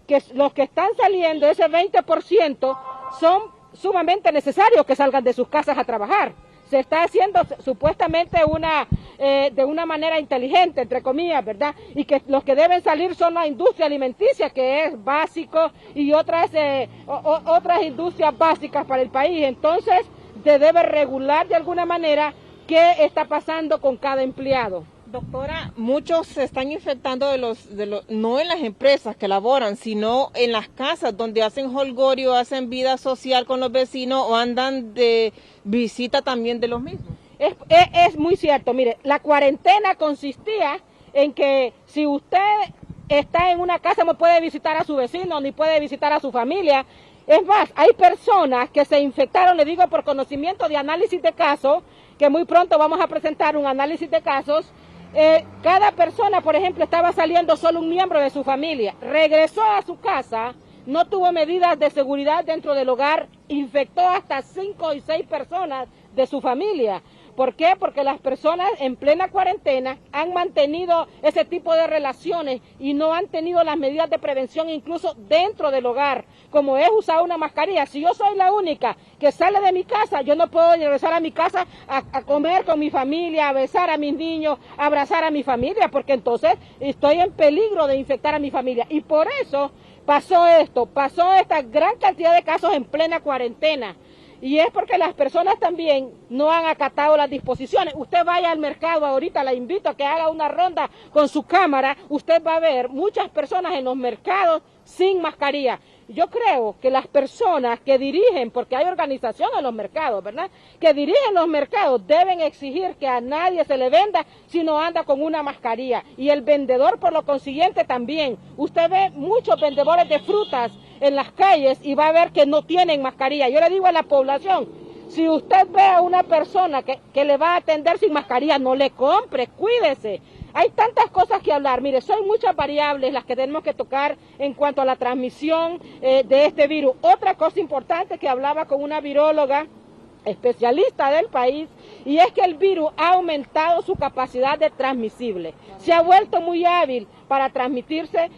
que los que están saliendo, ese 20%, son sumamente necesarios que salgan de sus casas a trabajar. Se está haciendo supuestamente de una manera inteligente, entre comillas, ¿verdad? Y que los que deben salir son la industria alimenticia, que es básico, y otras industrias básicas para el país. Entonces, se debe regular de alguna manera qué está pasando con cada empleado. Doctora, muchos se están infectando no en las empresas que laboran, sino en las casas donde hacen holgorio, hacen vida social con los vecinos o andan de visita también de los mismos. Es muy cierto. Mire, la cuarentena consistía en que si usted está en una casa no puede visitar a su vecino ni puede visitar a su familia. Es más, hay personas que se infectaron, le digo por conocimiento de análisis de casos, que muy pronto vamos a presentar un análisis de casos. Cada persona, por ejemplo, estaba saliendo solo un miembro de su familia, regresó a su casa, no tuvo medidas de seguridad dentro del hogar, infectó hasta 5 y 6 personas de su familia. ¿Por qué? Porque las personas en plena cuarentena han mantenido ese tipo de relaciones y no han tenido las medidas de prevención incluso dentro del hogar, como es usar una mascarilla. Si yo soy la única que sale de mi casa, yo no puedo regresar a mi casa a comer con mi familia, a besar a mis niños, a abrazar a mi familia, porque entonces estoy en peligro de infectar a mi familia. Y por eso pasó esta gran cantidad de casos en plena cuarentena. Y es porque las personas también no han acatado las disposiciones. Usted vaya al mercado ahorita, la invito a que haga una ronda con su cámara, usted va a ver muchas personas en los mercados sin mascarilla. Yo creo que las personas que dirigen, porque hay organizaciones en los mercados, ¿verdad?, que dirigen los mercados deben exigir que a nadie se le venda si no anda con una mascarilla. Y el vendedor, por lo consiguiente, también. Usted ve muchos vendedores de frutas en las calles y va a ver que no tienen mascarilla. Yo le digo a la población, si usted ve a una persona que le va a atender sin mascarilla, no le compre, cuídese. Hay tantas cosas que hablar. Mire, son muchas variables las que tenemos que tocar en cuanto a la transmisión de este virus. Otra cosa importante que hablaba con una viróloga especialista del país, y es que el virus ha aumentado su capacidad de transmisible. Se ha vuelto muy hábil para transmitirse.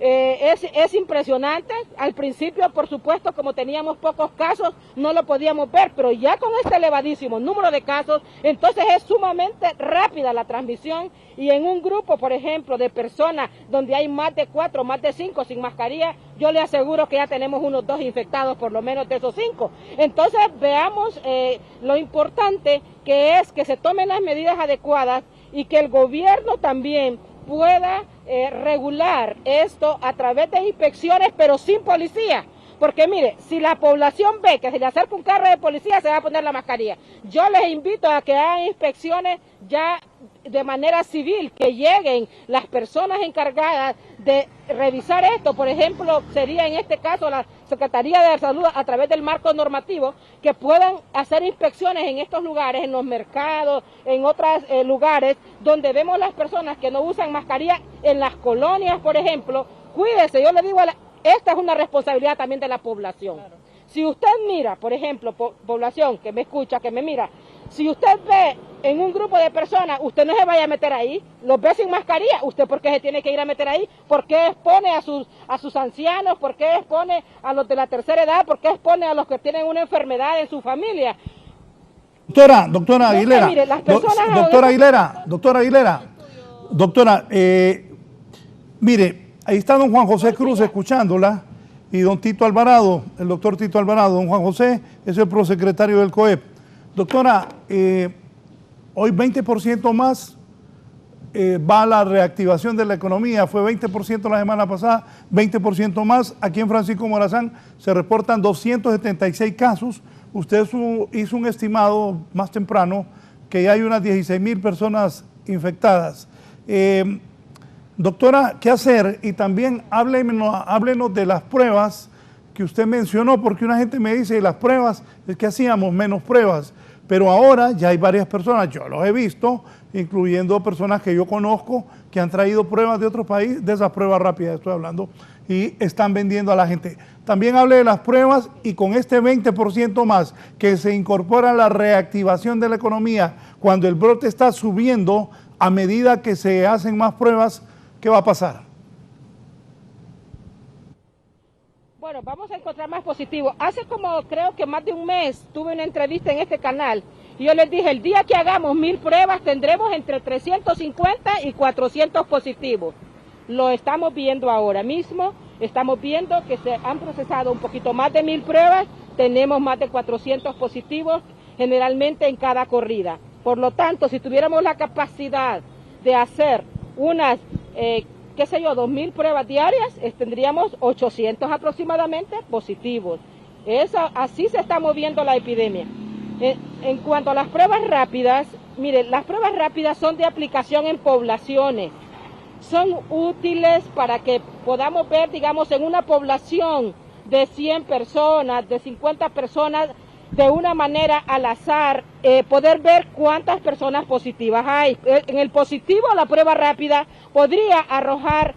Es impresionante. Al principio, por supuesto, como teníamos pocos casos, no lo podíamos ver, pero ya con este elevadísimo número de casos, entonces es sumamente rápida la transmisión, y en un grupo, por ejemplo, de personas donde hay más de 4, más de 5 sin mascarilla, yo le aseguro que ya tenemos unos 2 infectados por lo menos de esos 5. Entonces veamos lo importante que es que se tomen las medidas adecuadas y que el gobierno también pueda regular esto a través de inspecciones, pero sin policía. Porque mire, si la población ve que se le acerca un carro de policía, se va a poner la mascarilla. Yo les invito a que hagan inspecciones ya de manera civil, que lleguen las personas encargadas de revisar esto. Por ejemplo, sería en este caso la Secretaría de Salud, a través del marco normativo, que puedan hacer inspecciones en estos lugares, en los mercados, en otros lugares donde vemos las personas que no usan mascarilla, en las colonias, por ejemplo. Cuídese, yo le digo, esta es una responsabilidad también de la población. Claro. Si usted mira, por ejemplo, población que me escucha, que me mira, si usted ve en un grupo de personas, usted no se vaya a meter ahí, los ve sin mascarilla, ¿usted por qué se tiene que ir a meter ahí? ¿Por qué expone a sus ancianos? ¿Por qué expone a los de la tercera edad? ¿Por qué expone a los que tienen una enfermedad en su familia? Doctora Aguilera, mire, las personas doctora Aguilera, mire, ahí está don Juan José Cruz escuchándola y don Tito Alvarado, el doctor Tito Alvarado. Don Juan José es el prosecretario del COEP. Doctora, hoy 20% más va a la reactivación de la economía, fue 20% la semana pasada, 20% más. Aquí en Francisco Morazán se reportan 276 casos. Usted hizo un estimado más temprano que ya hay unas 16,000 personas infectadas. Doctora, ¿qué hacer? Y también háblenos de las pruebas que usted mencionó, porque una gente me dice, las pruebas, es que hacíamos menos pruebas, pero ahora ya hay varias personas, yo los he visto, incluyendo personas que yo conozco, que han traído pruebas de otros países, de esas pruebas rápidas estoy hablando, y están vendiendo a la gente. También hable de las pruebas y con este 20% más que se incorpora a la reactivación de la economía, cuando el brote está subiendo a medida que se hacen más pruebas, ¿qué va a pasar? Bueno, vamos a encontrar más positivos. Hace como creo que más de un mes tuve una entrevista en este canal y yo les dije, el día que hagamos 1000 pruebas tendremos entre 350 y 400 positivos. Lo estamos viendo ahora mismo, estamos viendo que se han procesado un poquito más de 1000 pruebas, tenemos más de 400 positivos generalmente en cada corrida. Por lo tanto, si tuviéramos la capacidad de hacer unas, 2,000 pruebas diarias, tendríamos 800 aproximadamente positivos. Así se está moviendo la epidemia. En cuanto a las pruebas rápidas, miren, las pruebas rápidas son de aplicación en poblaciones. Son útiles para que podamos ver, digamos, en una población de 100 personas, de 50 personas, de una manera al azar, poder ver cuántas personas positivas hay. En el positivo, la prueba rápida podría arrojar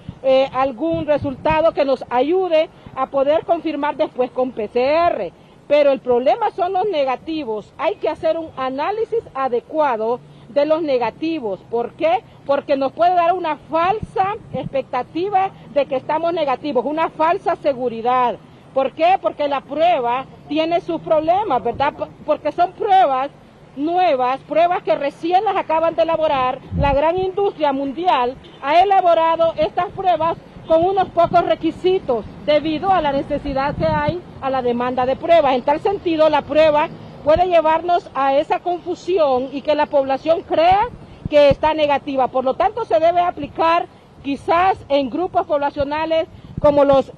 algún resultado que nos ayude a poder confirmar después con PCR. Pero el problema son los negativos. Hay que hacer un análisis adecuado de los negativos. ¿Por qué? Porque nos puede dar una falsa expectativa de que estamos negativos, una falsa seguridad. ¿Por qué? Porque la prueba tiene sus problemas, ¿verdad? Porque son pruebas nuevas, pruebas que recién las acaban de elaborar. La gran industria mundial ha elaborado estas pruebas con unos pocos requisitos debido a la necesidad que hay, a la demanda de pruebas. En tal sentido, la prueba puede llevarnos a esa confusión y que la población crea que está negativa. Por lo tanto, se debe aplicar quizás en grupos poblacionales como los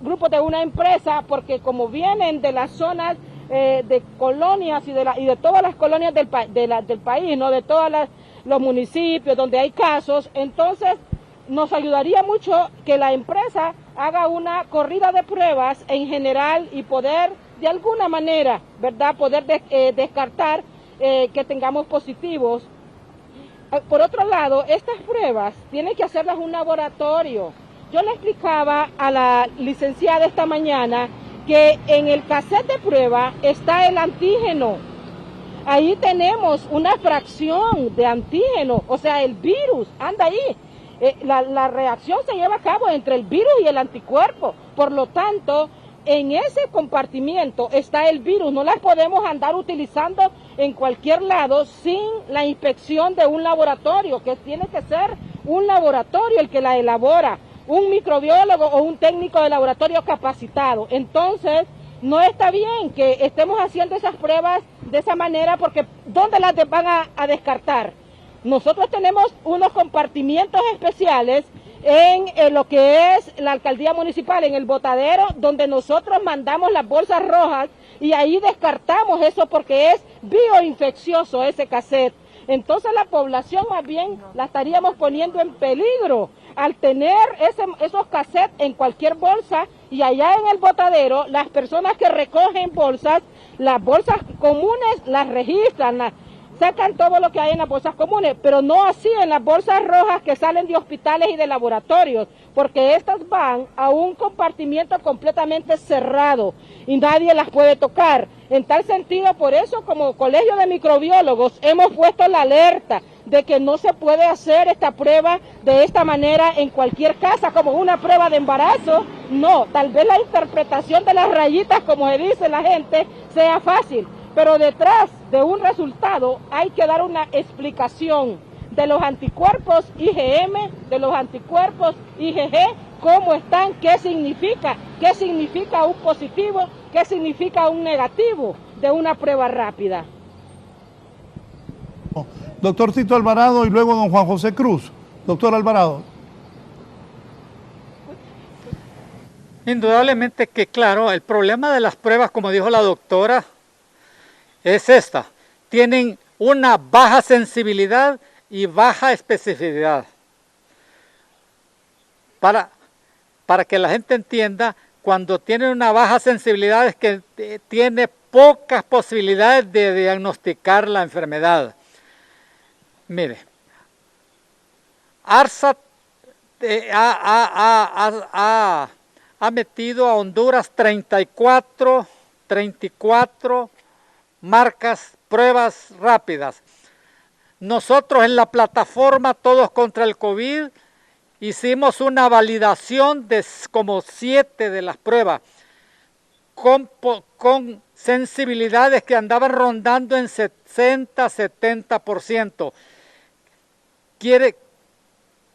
grupos de una empresa, porque como vienen de las zonas de colonias y de todas las colonias del país, ¿no? De todos los municipios donde hay casos, entonces nos ayudaría mucho que la empresa haga una corrida de pruebas en general y poder de alguna manera, ¿verdad?, poder descartar que tengamos positivos. Por otro lado, estas pruebas tienen que hacerlas un laboratorio. Yo le explicaba a la licenciada esta mañana que en el cassette de prueba está el antígeno. Ahí tenemos una fracción de antígeno, o sea, el virus anda ahí. La reacción se lleva a cabo entre el virus y el anticuerpo. Por lo tanto, en ese compartimiento está el virus. No las podemos andar utilizando en cualquier lado sin la inspección de un laboratorio, que tiene que ser un laboratorio el que la elabora, un microbiólogo o un técnico de laboratorio capacitado. Entonces, no está bien que estemos haciendo esas pruebas de esa manera, porque ¿dónde las van a descartar? Nosotros tenemos unos compartimientos especiales en lo que es la alcaldía municipal, en el botadero, donde nosotros mandamos las bolsas rojas y ahí descartamos eso porque es bioinfeccioso ese cassette. Entonces la población más bien la estaríamos poniendo en peligro al tener esos cassettes en cualquier bolsa, y allá en el botadero las personas que recogen bolsas, las bolsas comunes las registran, sacan todo lo que hay en las bolsas comunes, pero no así en las bolsas rojas que salen de hospitales y de laboratorios, porque estas van a un compartimiento completamente cerrado y nadie las puede tocar. En tal sentido, por eso como Colegio de Microbiólogos hemos puesto la alerta de que no se puede hacer esta prueba de esta manera en cualquier casa, como una prueba de embarazo. No, tal vez la interpretación de las rayitas, como se dice la gente, sea fácil, pero detrás de un resultado hay que dar una explicación de los anticuerpos IgM, de los anticuerpos IgG, cómo están, qué significa un positivo, qué significa un negativo de una prueba rápida. Doctor Tito Alvarado y luego don Juan José Cruz. Doctor Alvarado. Indudablemente que, claro, el problema de las pruebas, como dijo la doctora, es esta. Tienen una baja sensibilidad y baja especificidad. Para que la gente entienda, cuando tiene una baja sensibilidad es que tiene pocas posibilidades de diagnosticar la enfermedad. Mire, ARSAT ha metido a Honduras 34 marcas, pruebas rápidas. Nosotros en la plataforma Todos contra el COVID hicimos una validación de como 7 de las pruebas con sensibilidades que andaban rondando en 60-70%.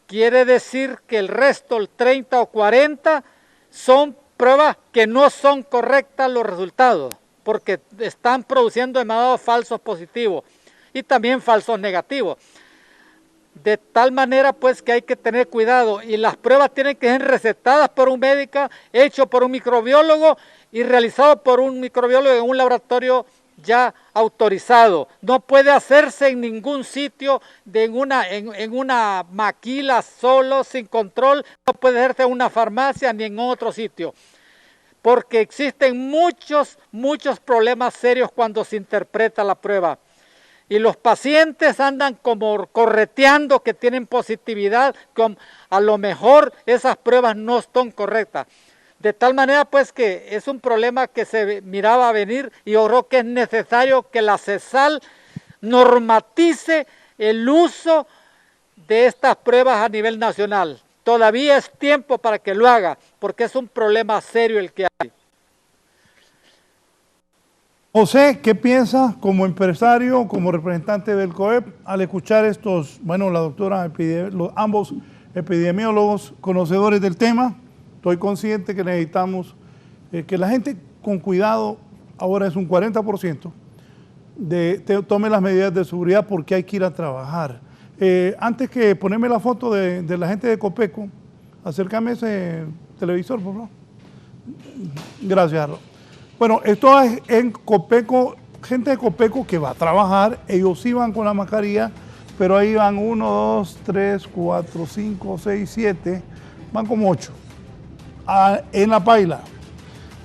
Quiere decir que el resto, el 30 o 40, son pruebas que no son correctas los resultados, porque están produciendo demasiados falsos positivos y también falsos negativos. De tal manera pues que hay que tener cuidado y las pruebas tienen que ser recetadas por un médico, hecho por un microbiólogo y realizado por un microbiólogo en un laboratorio ya autorizado. No puede hacerse en ningún sitio, en una maquila solo, sin control, no puede hacerse en una farmacia ni en otro sitio, porque existen muchos problemas serios cuando se interpreta la prueba. Y los pacientes andan como correteando que tienen positividad, a lo mejor esas pruebas no son correctas. De tal manera pues que es un problema que se miraba venir y yo creo que es necesario que la CESAL normatice el uso de estas pruebas a nivel nacional. Todavía es tiempo para que lo haga, porque es un problema serio el que hay. José, ¿qué piensa como empresario, como representante del COEP, al escuchar estos, bueno, la doctora, ambos epidemiólogos conocedores del tema? Estoy consciente que necesitamos que la gente con cuidado, ahora es un 40%, tome las medidas de seguridad porque hay que ir a trabajar. Antes que ponerme la foto de la gente de Copeco, acércame ese televisor, por favor. Gracias, Arlo. Bueno, esto es en Copeco, gente de Copeco que va a trabajar, ellos iban con la mascarilla, pero ahí van 1, 2, 3, 4, 5, 6, 7, van como 8 en la paila.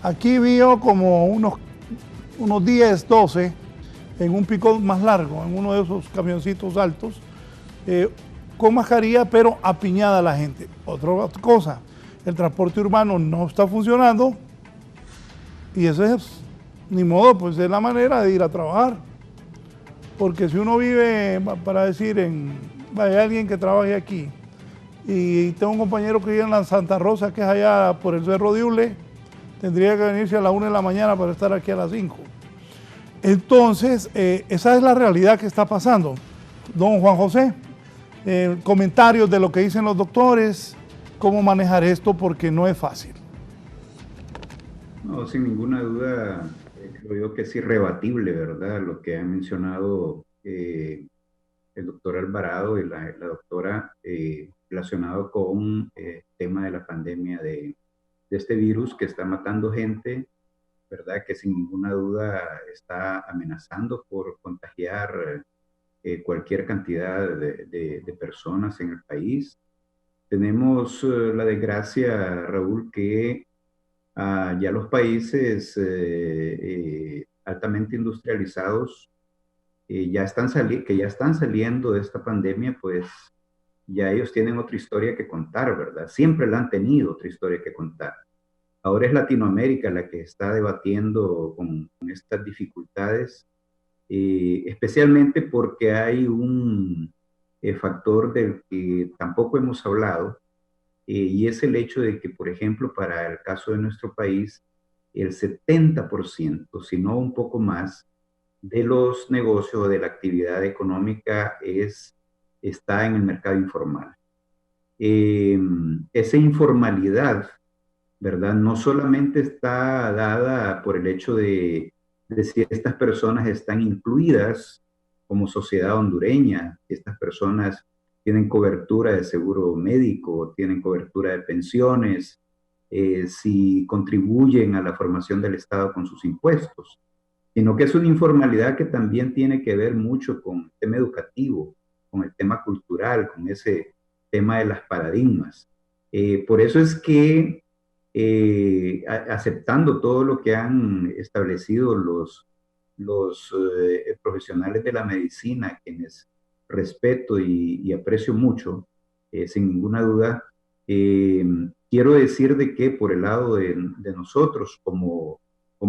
Aquí vio como unos 10, 12 en un pick-up más largo, en uno de esos camioncitos altos, con mascarilla, pero apiñada la gente. Otra cosa, el transporte urbano no está funcionando, y eso es, ni modo, pues es la manera de ir a trabajar. Porque si uno vive, para decir, hay alguien que trabaje aquí, y tengo un compañero que vive en la Santa Rosa, que es allá por el Cerro de Ule, tendría que venirse a la 1 de la mañana para estar aquí a las 5. Entonces, esa es la realidad que está pasando. Don Juan José, comentarios de lo que dicen los doctores, cómo manejar esto, porque no es fácil. No, sin ninguna duda, creo yo que es irrebatible, ¿verdad? Lo que ha mencionado el doctor Alvarado y la doctora relacionado con el tema de la pandemia de este virus que está matando gente, ¿verdad? Que sin ninguna duda está amenazando por contagiar cualquier cantidad de personas en el país. Tenemos la desgracia, Raúl, que ya los países altamente industrializados que ya están saliendo de esta pandemia, pues ya ellos tienen otra historia que contar, ¿verdad? Siempre la han tenido otra historia que contar. Ahora es Latinoamérica la que está debatiendo con estas dificultades, especialmente porque hay un factor del que tampoco hemos hablado, y es el hecho de que, por ejemplo, para el caso de nuestro país, el 70%, si no un poco más, de los negocios o de la actividad económica está en el mercado informal. Esa informalidad, ¿verdad? No solamente está dada por el hecho de si estas personas están incluidas como sociedad hondureña, si estas personas tienen cobertura de seguro médico, tienen cobertura de pensiones, si contribuyen a la formación del Estado con sus impuestos, sino que es una informalidad que también tiene que ver mucho con el tema educativo, con el tema cultural, con ese tema de las paradigmas. Por eso es que aceptando todo lo que han establecido los profesionales de la medicina, quienes respeto y aprecio mucho, sin ninguna duda, quiero decir de que por el lado de nosotros como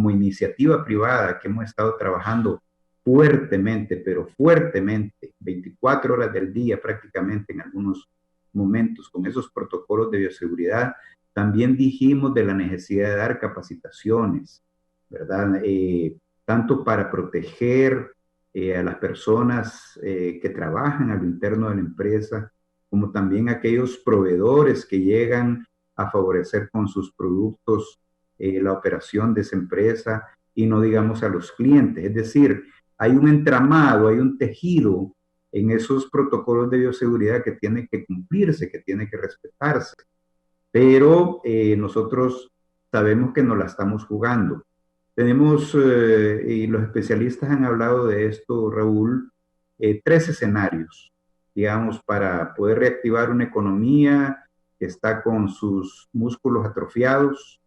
iniciativa privada que hemos estado trabajando fuertemente, pero fuertemente, 24 horas del día prácticamente en algunos momentos con esos protocolos de bioseguridad, también dijimos de la necesidad de dar capacitaciones, ¿verdad? Tanto para proteger a las personas que trabajan a lo interno de la empresa, como también aquellos proveedores que llegan a favorecer con sus productos la operación de esa empresa, y no digamos a los clientes. Es decir, hay un entramado, hay un tejido en esos protocolos de bioseguridad que tiene que cumplirse, que tiene que respetarse. Pero nosotros sabemos que nos la estamos jugando. Tenemos, y los especialistas han hablado de esto, Raúl, 3 escenarios, digamos, para poder reactivar una economía que está con sus músculos atrofiados,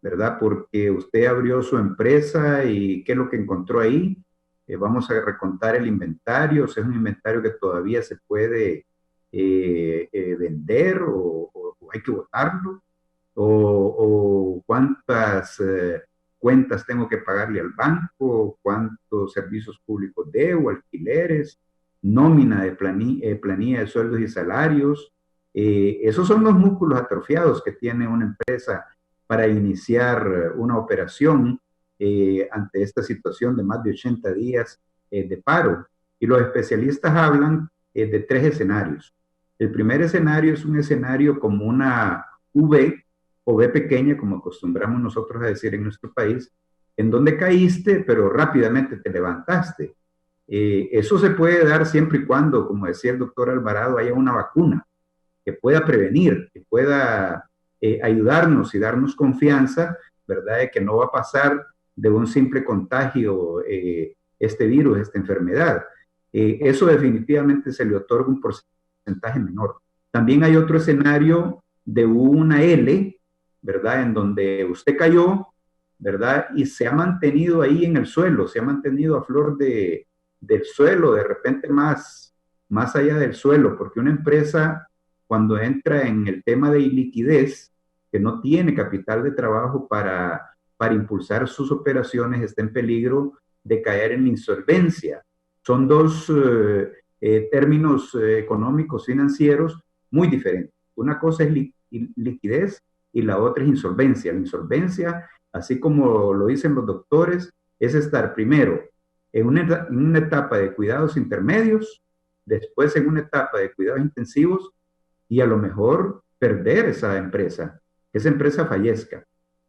¿verdad? Porque usted abrió su empresa y ¿qué es lo que encontró ahí? Vamos a recontar el inventario, o sea, es un inventario que todavía se puede vender o hay que botarlo, o cuántas cuentas tengo que pagarle al banco, cuántos servicios públicos debo, alquileres, nómina de planilla de sueldos y salarios. Esos son los músculos atrofiados que tiene una empresa para iniciar una operación ante esta situación de más de 80 días de paro. Y los especialistas hablan de 3 escenarios. El primer escenario es un escenario como una V o V pequeña, como acostumbramos nosotros a decir en nuestro país, en donde caíste, pero rápidamente te levantaste. Eso se puede dar siempre y cuando, como decía el doctor Alvarado, haya una vacuna que pueda prevenir, que pueda ayudarnos y darnos confianza, ¿verdad?, de que no va a pasar de un simple contagio este virus, esta enfermedad. Eso definitivamente se le otorga un porcentaje menor. También hay otro escenario de una L, ¿verdad?, en donde usted cayó, ¿verdad?, y se ha mantenido ahí en el suelo, se ha mantenido a flor del suelo, de repente más allá del suelo, porque una empresa cuando entra en el tema de iliquidez, que no tiene capital de trabajo para impulsar sus operaciones, está en peligro de caer en insolvencia. Son 2 términos económicos financieros muy diferentes. Una cosa es liquidez y la otra es insolvencia. La insolvencia, así como lo dicen los doctores, es estar primero en una etapa de cuidados intermedios, después en una etapa de cuidados intensivos y a lo mejor perder esa empresa fallezca.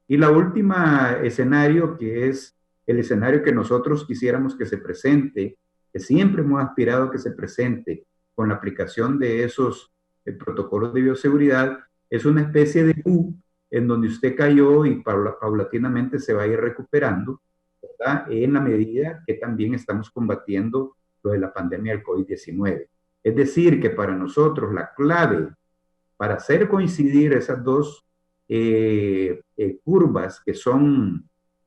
Y la última escenario, que es el escenario que nosotros quisiéramos que se presente, que siempre hemos aspirado que se presente con la aplicación de esos protocolos de bioseguridad, es una especie de U en donde usted cayó y paulatinamente se va a ir recuperando, ¿verdad?, en la medida que también estamos combatiendo lo de la pandemia del COVID-19. Es decir, que para nosotros la clave para hacer coincidir esas 2 curvas que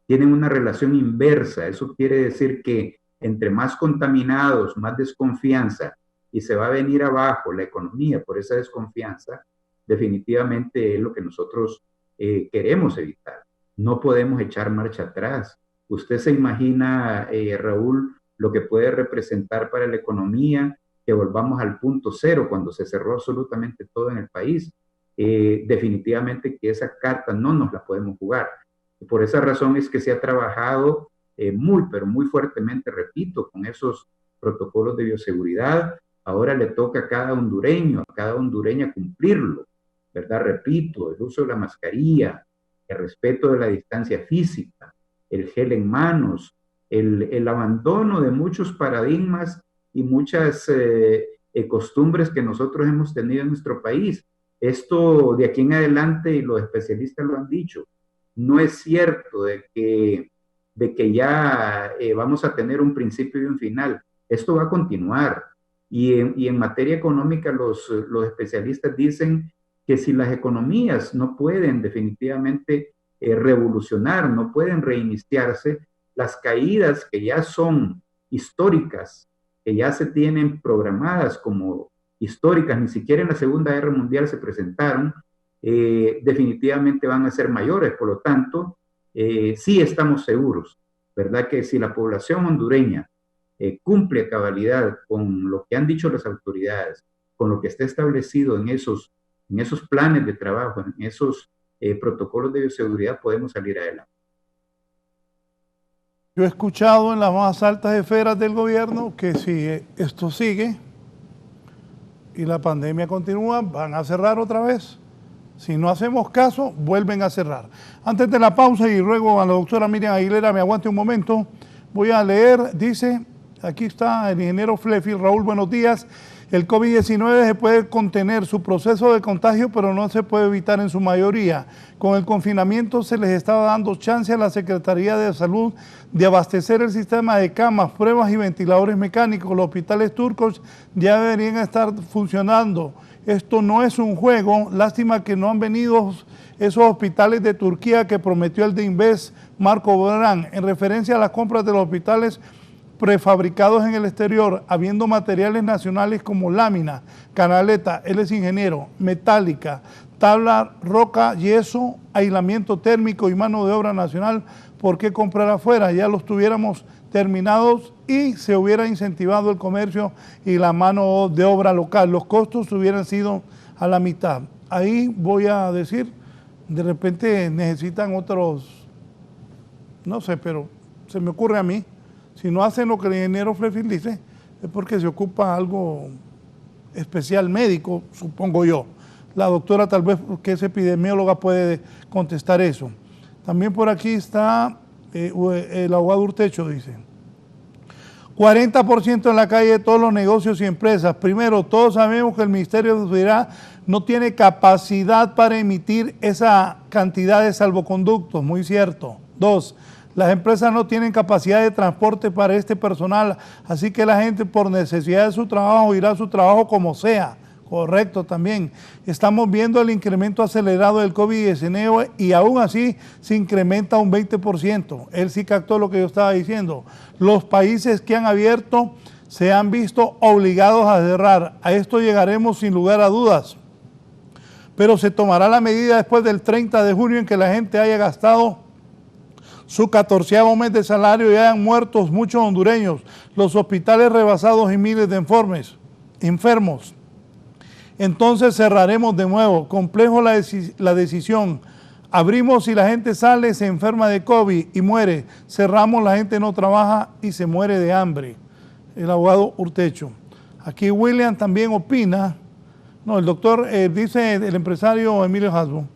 tienen una relación inversa, eso quiere decir que entre más contaminados, más desconfianza, y se va a venir abajo la economía por esa desconfianza, definitivamente es lo que nosotros queremos evitar. No podemos echar marcha atrás. Usted se imagina, Raúl, lo que puede representar para la economía que volvamos al punto cero cuando se cerró absolutamente todo en el país. Definitivamente que esa carta no nos la podemos jugar. Por esa razón es que se ha trabajado pero muy fuertemente, repito, con esos protocolos de bioseguridad. Ahora le toca a cada hondureño, a cada hondureña cumplirlo, ¿verdad? Repito, el uso de la mascarilla, el respeto de la distancia física, el gel en manos, el abandono de muchos paradigmas y muchas costumbres que nosotros hemos tenido en nuestro país. Esto de aquí en adelante, y los especialistas lo han dicho, no es cierto de que ya vamos a tener un principio y un final. Esto va a continuar. Y en materia económica, los especialistas dicen que si las economías no pueden definitivamente revolucionar, no pueden reiniciarse, las caídas que ya son históricas, que ya se tienen programadas como históricas, ni siquiera en la Segunda Guerra Mundial se presentaron, definitivamente van a ser mayores. Por lo tanto, sí estamos seguros, ¿verdad?, que si la población hondureña cumple a cabalidad con lo que han dicho las autoridades, con lo que está establecido en esos planes de trabajo, en esos protocolos de bioseguridad, podemos salir adelante. Yo he escuchado en las más altas esferas del gobierno que si esto sigue y la pandemia continúa, van a cerrar otra vez. Si no hacemos caso, vuelven a cerrar. Antes de la pausa, y ruego a la doctora Miriam Aguilera me aguante un momento, voy a leer, dice, aquí está el ingeniero Flefi. Raúl, buenos días. El COVID-19 se puede contener su proceso de contagio, pero no se puede evitar en su mayoría. Con el confinamiento se les estaba dando chance a la Secretaría de Salud de abastecer el sistema de camas, pruebas y ventiladores mecánicos. Los hospitales turcos ya deberían estar funcionando. Esto no es un juego. Lástima que no han venido esos hospitales de Turquía que prometió el de Inves, Marco Borán, en referencia a las compras de los hospitales prefabricados en el exterior, habiendo materiales nacionales como lámina, canaleta, él es ingeniero, metálica, tabla, roca, yeso, aislamiento térmico y mano de obra nacional. ¿Por qué comprar afuera? Ya los tuviéramos terminados y se hubiera incentivado el comercio y la mano de obra local. Los costos hubieran sido a la mitad. Ahí voy a decir, de repente necesitan otros, no sé, pero se me ocurre a mí, si no hacen lo que el ingeniero Flefil dice, es porque se ocupa algo especial médico, supongo yo. La doctora tal vez, que es epidemióloga, puede contestar eso. También por aquí está el abogado Urtecho, dice. 40% en la calle de todos los negocios y empresas. Primero, todos sabemos que el Ministerio de Seguridad no tiene capacidad para emitir esa cantidad de salvoconductos, muy cierto. 2, las empresas no tienen capacidad de transporte para este personal, así que la gente por necesidad de su trabajo irá a su trabajo como sea. Correcto también. Estamos viendo el incremento acelerado del COVID-19 y aún así se incrementa un 20%. Él sí captó lo que yo estaba diciendo. Los países que han abierto se han visto obligados a cerrar. A esto llegaremos sin lugar a dudas. Pero se tomará la medida después del 30 de junio en que la gente haya gastado su 14º mes de salario y hayan muertos muchos hondureños, los hospitales rebasados y miles de enfermos. Entonces cerraremos de nuevo. Complejo la decisión. Abrimos y la gente sale, se enferma de COVID y muere. Cerramos, la gente no trabaja y se muere de hambre. El abogado Urtecho. Aquí William también opina. No, el doctor, dice el empresario Emilio Hasbo,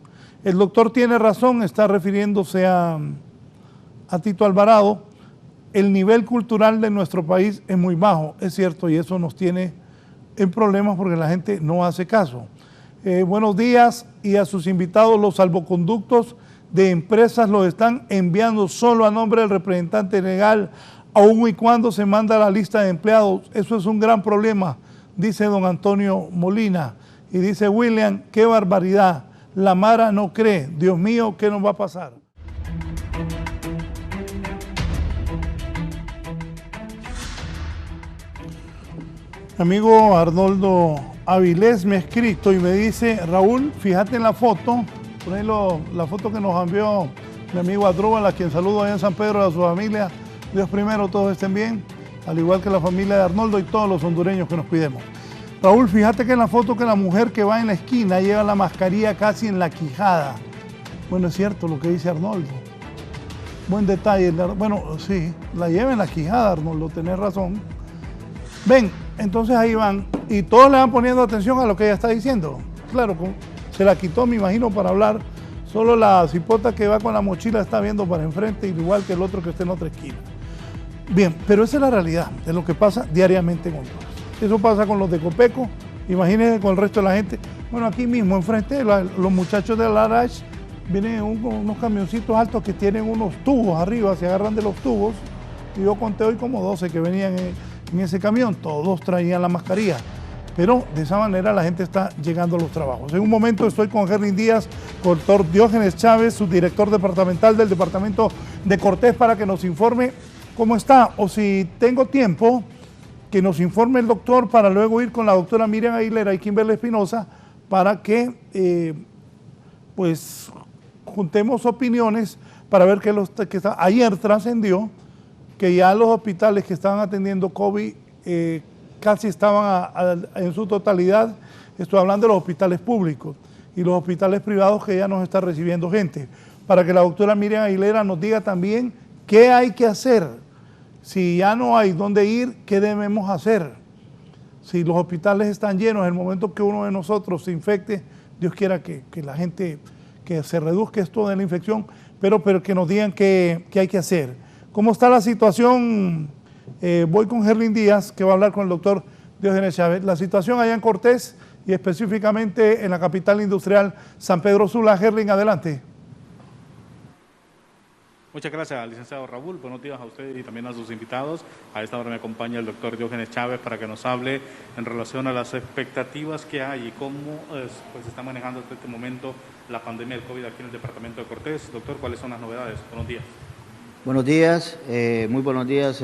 el doctor tiene razón, está refiriéndose a Tito Alvarado. El nivel cultural de nuestro país es muy bajo, es cierto, y eso nos tiene en problemas porque la gente no hace caso. Buenos días, y a sus invitados, los salvoconductos de empresas los están enviando solo a nombre del representante legal, aun y cuando se manda la lista de empleados. Eso es un gran problema, dice don Antonio Molina. Y dice William, qué barbaridad, la Mara no cree, Dios mío, ¿qué nos va a pasar? Amigo Arnoldo Avilés me ha escrito y me dice, Raúl, fíjate en la foto, por ahí la foto que nos envió mi amigo Adrúbal, a quien saludo allá en San Pedro, a su familia. Dios primero, todos estén bien, al igual que la familia de Arnoldo y todos los hondureños que nos cuidemos. Raúl, fíjate que en la foto que la mujer que va en la esquina lleva la mascarilla casi en la quijada. Bueno, es cierto lo que dice Arnoldo. Buen detalle. Bueno, sí, la lleva en la quijada, Arnoldo, tenés razón. Ven, entonces ahí van, y todos le van poniendo atención a lo que ella está diciendo. Claro, se la quitó, me imagino, para hablar. Solo la cipota que va con la mochila está viendo para enfrente, igual que el otro que está en otra esquina. Bien, pero esa es la realidad, es lo que pasa diariamente con todos. Eso pasa con los de Copeco, imagínense con el resto de la gente. Bueno, aquí mismo, enfrente, los muchachos de la Arash vienen unos camioncitos altos que tienen unos tubos arriba, se agarran de los tubos, y yo conté hoy como 12 que venían en ese camión, todos traían la mascarilla. Pero de esa manera la gente está llegando a los trabajos. En un momento estoy con Herlin Díaz, con el doctor Diógenes Chávez, subdirector departamental del departamento de Cortés, para que nos informe cómo está, o si tengo tiempo, que nos informe el doctor para luego ir con la doctora Miriam Aguilera y Kimberly Espinosa para que pues juntemos opiniones para ver qué está. Ayer trascendió que ya los hospitales que estaban atendiendo COVID casi estaban en su totalidad, estoy hablando de los hospitales públicos y los hospitales privados que ya nos está recibiendo gente, para que la doctora Miriam Aguilera nos diga también qué hay que hacer. Si ya no hay dónde ir, ¿qué debemos hacer? Si los hospitales están llenos, en el momento que uno de nosotros se infecte, Dios quiera que la gente, que se reduzca esto de la infección, pero que nos digan qué hay que hacer. ¿Cómo está la situación? Voy con Herlin Díaz, que va a hablar con el doctor Diógenes Chávez. La situación allá en Cortés y específicamente en la capital industrial San Pedro Sula. Herlin, adelante. Muchas gracias, licenciado Raúl. Buenos días a usted y también a sus invitados. A esta hora me acompaña el doctor Diógenes Chávez para que nos hable en relación a las expectativas que hay y cómo pues, se está manejando hasta este momento la pandemia del COVID aquí en el departamento de Cortés. Doctor, ¿cuáles son las novedades? Buenos días. Buenos días, muy buenos días.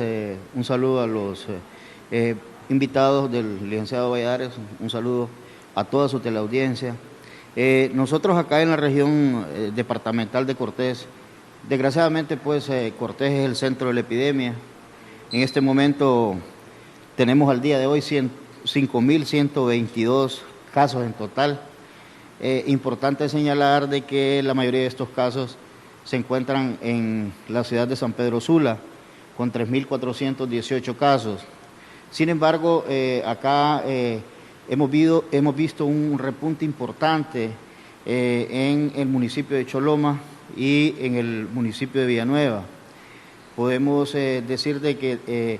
Un saludo a los invitados del licenciado Valladares, un saludo a toda su teleaudiencia. Nosotros acá en la región departamental de Cortés, desgraciadamente pues Cortés es el centro de la epidemia. En este momento tenemos al día de hoy 5.122 casos en total. Importante señalar de que la mayoría de estos casos se encuentran en la ciudad de San Pedro Sula, con 3.418 casos. Sin embargo, acá hemos visto un repunte importante en el municipio de Choloma y en el municipio de Villanueva. Podemos decir de que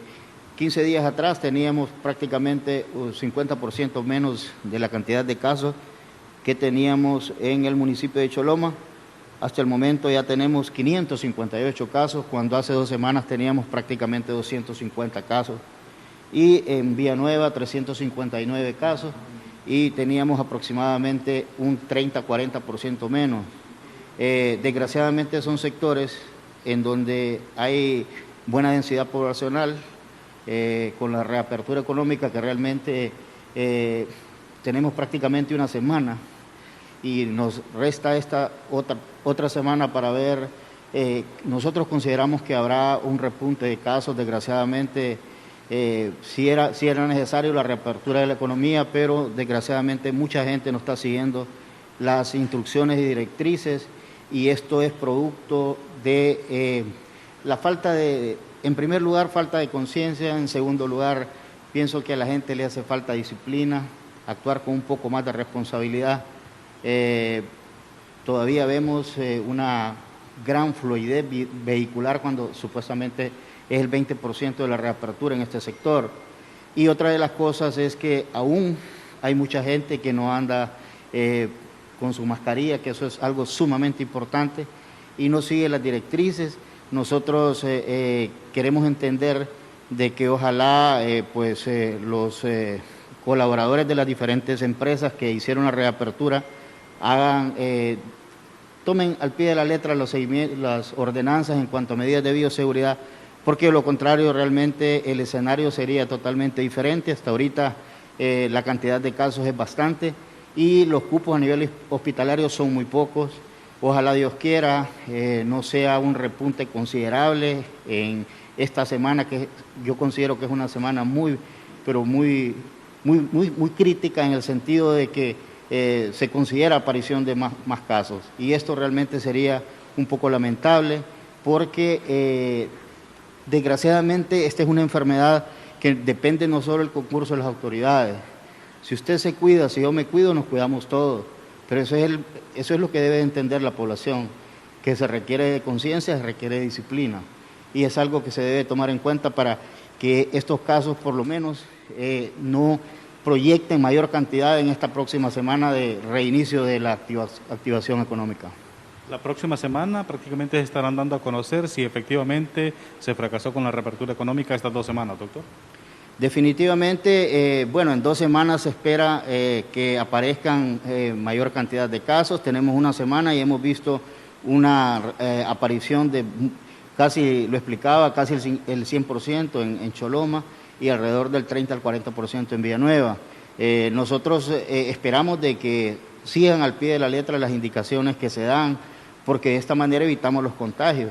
15 días atrás teníamos prácticamente un 50% menos de la cantidad de casos que teníamos en el municipio de Choloma. Hasta el momento ya tenemos 558 casos, cuando hace 2 semanas teníamos prácticamente 250 casos. Y en Villanueva 359 casos y teníamos aproximadamente un 30-40% menos. Desgraciadamente son sectores en donde hay buena densidad poblacional, con la reapertura económica que realmente tenemos prácticamente una semana y nos resta esta otra semana para ver. Nosotros consideramos que habrá un repunte de casos, desgraciadamente. Sí era necesario la reapertura de la economía, pero desgraciadamente mucha gente no está siguiendo las instrucciones y directrices, y esto es producto de la falta de, en primer lugar, falta de conciencia. En segundo lugar, pienso que a la gente le hace falta disciplina, actuar con un poco más de responsabilidad. Todavía vemos una gran fluidez vehicular cuando supuestamente es el 20% de la reapertura en este sector. Y otra de las cosas es que aún hay mucha gente que no anda con su mascarilla, que eso es algo sumamente importante, y no sigue las directrices. Nosotros queremos entender de que ojalá los colaboradores de las diferentes empresas que hicieron la reapertura tomen al pie de la letra las ordenanzas en cuanto a medidas de bioseguridad, porque de lo contrario realmente el escenario sería totalmente diferente. Hasta ahorita la cantidad de casos es bastante y los cupos a nivel hospitalario son muy pocos. Ojalá Dios quiera no sea un repunte considerable en esta semana, que yo considero que es una semana muy crítica, en el sentido de que se considera aparición de más casos, y esto realmente sería un poco lamentable. porque desgraciadamente esta es una enfermedad que depende no solo del concurso de las autoridades. Si usted se cuida, si yo me cuido, nos cuidamos todos. Pero eso es lo que debe entender la población, que se requiere de conciencia, se requiere de disciplina. Y es algo que se debe tomar en cuenta para que estos casos, por lo menos, no proyecten mayor cantidad en esta próxima semana de reinicio de la activación económica. La próxima semana prácticamente se estarán dando a conocer si efectivamente se fracasó con la reapertura económica estas 2 semanas, doctor. Definitivamente, bueno, en 2 semanas se espera que aparezcan mayor cantidad de casos. Tenemos una semana y hemos visto una aparición de casi, lo explicaba, casi el 100% en Choloma y alrededor del 30 al 40% en Villanueva. Nosotros esperamos de que sigan al pie de la letra las indicaciones que se dan, porque de esta manera evitamos los contagios.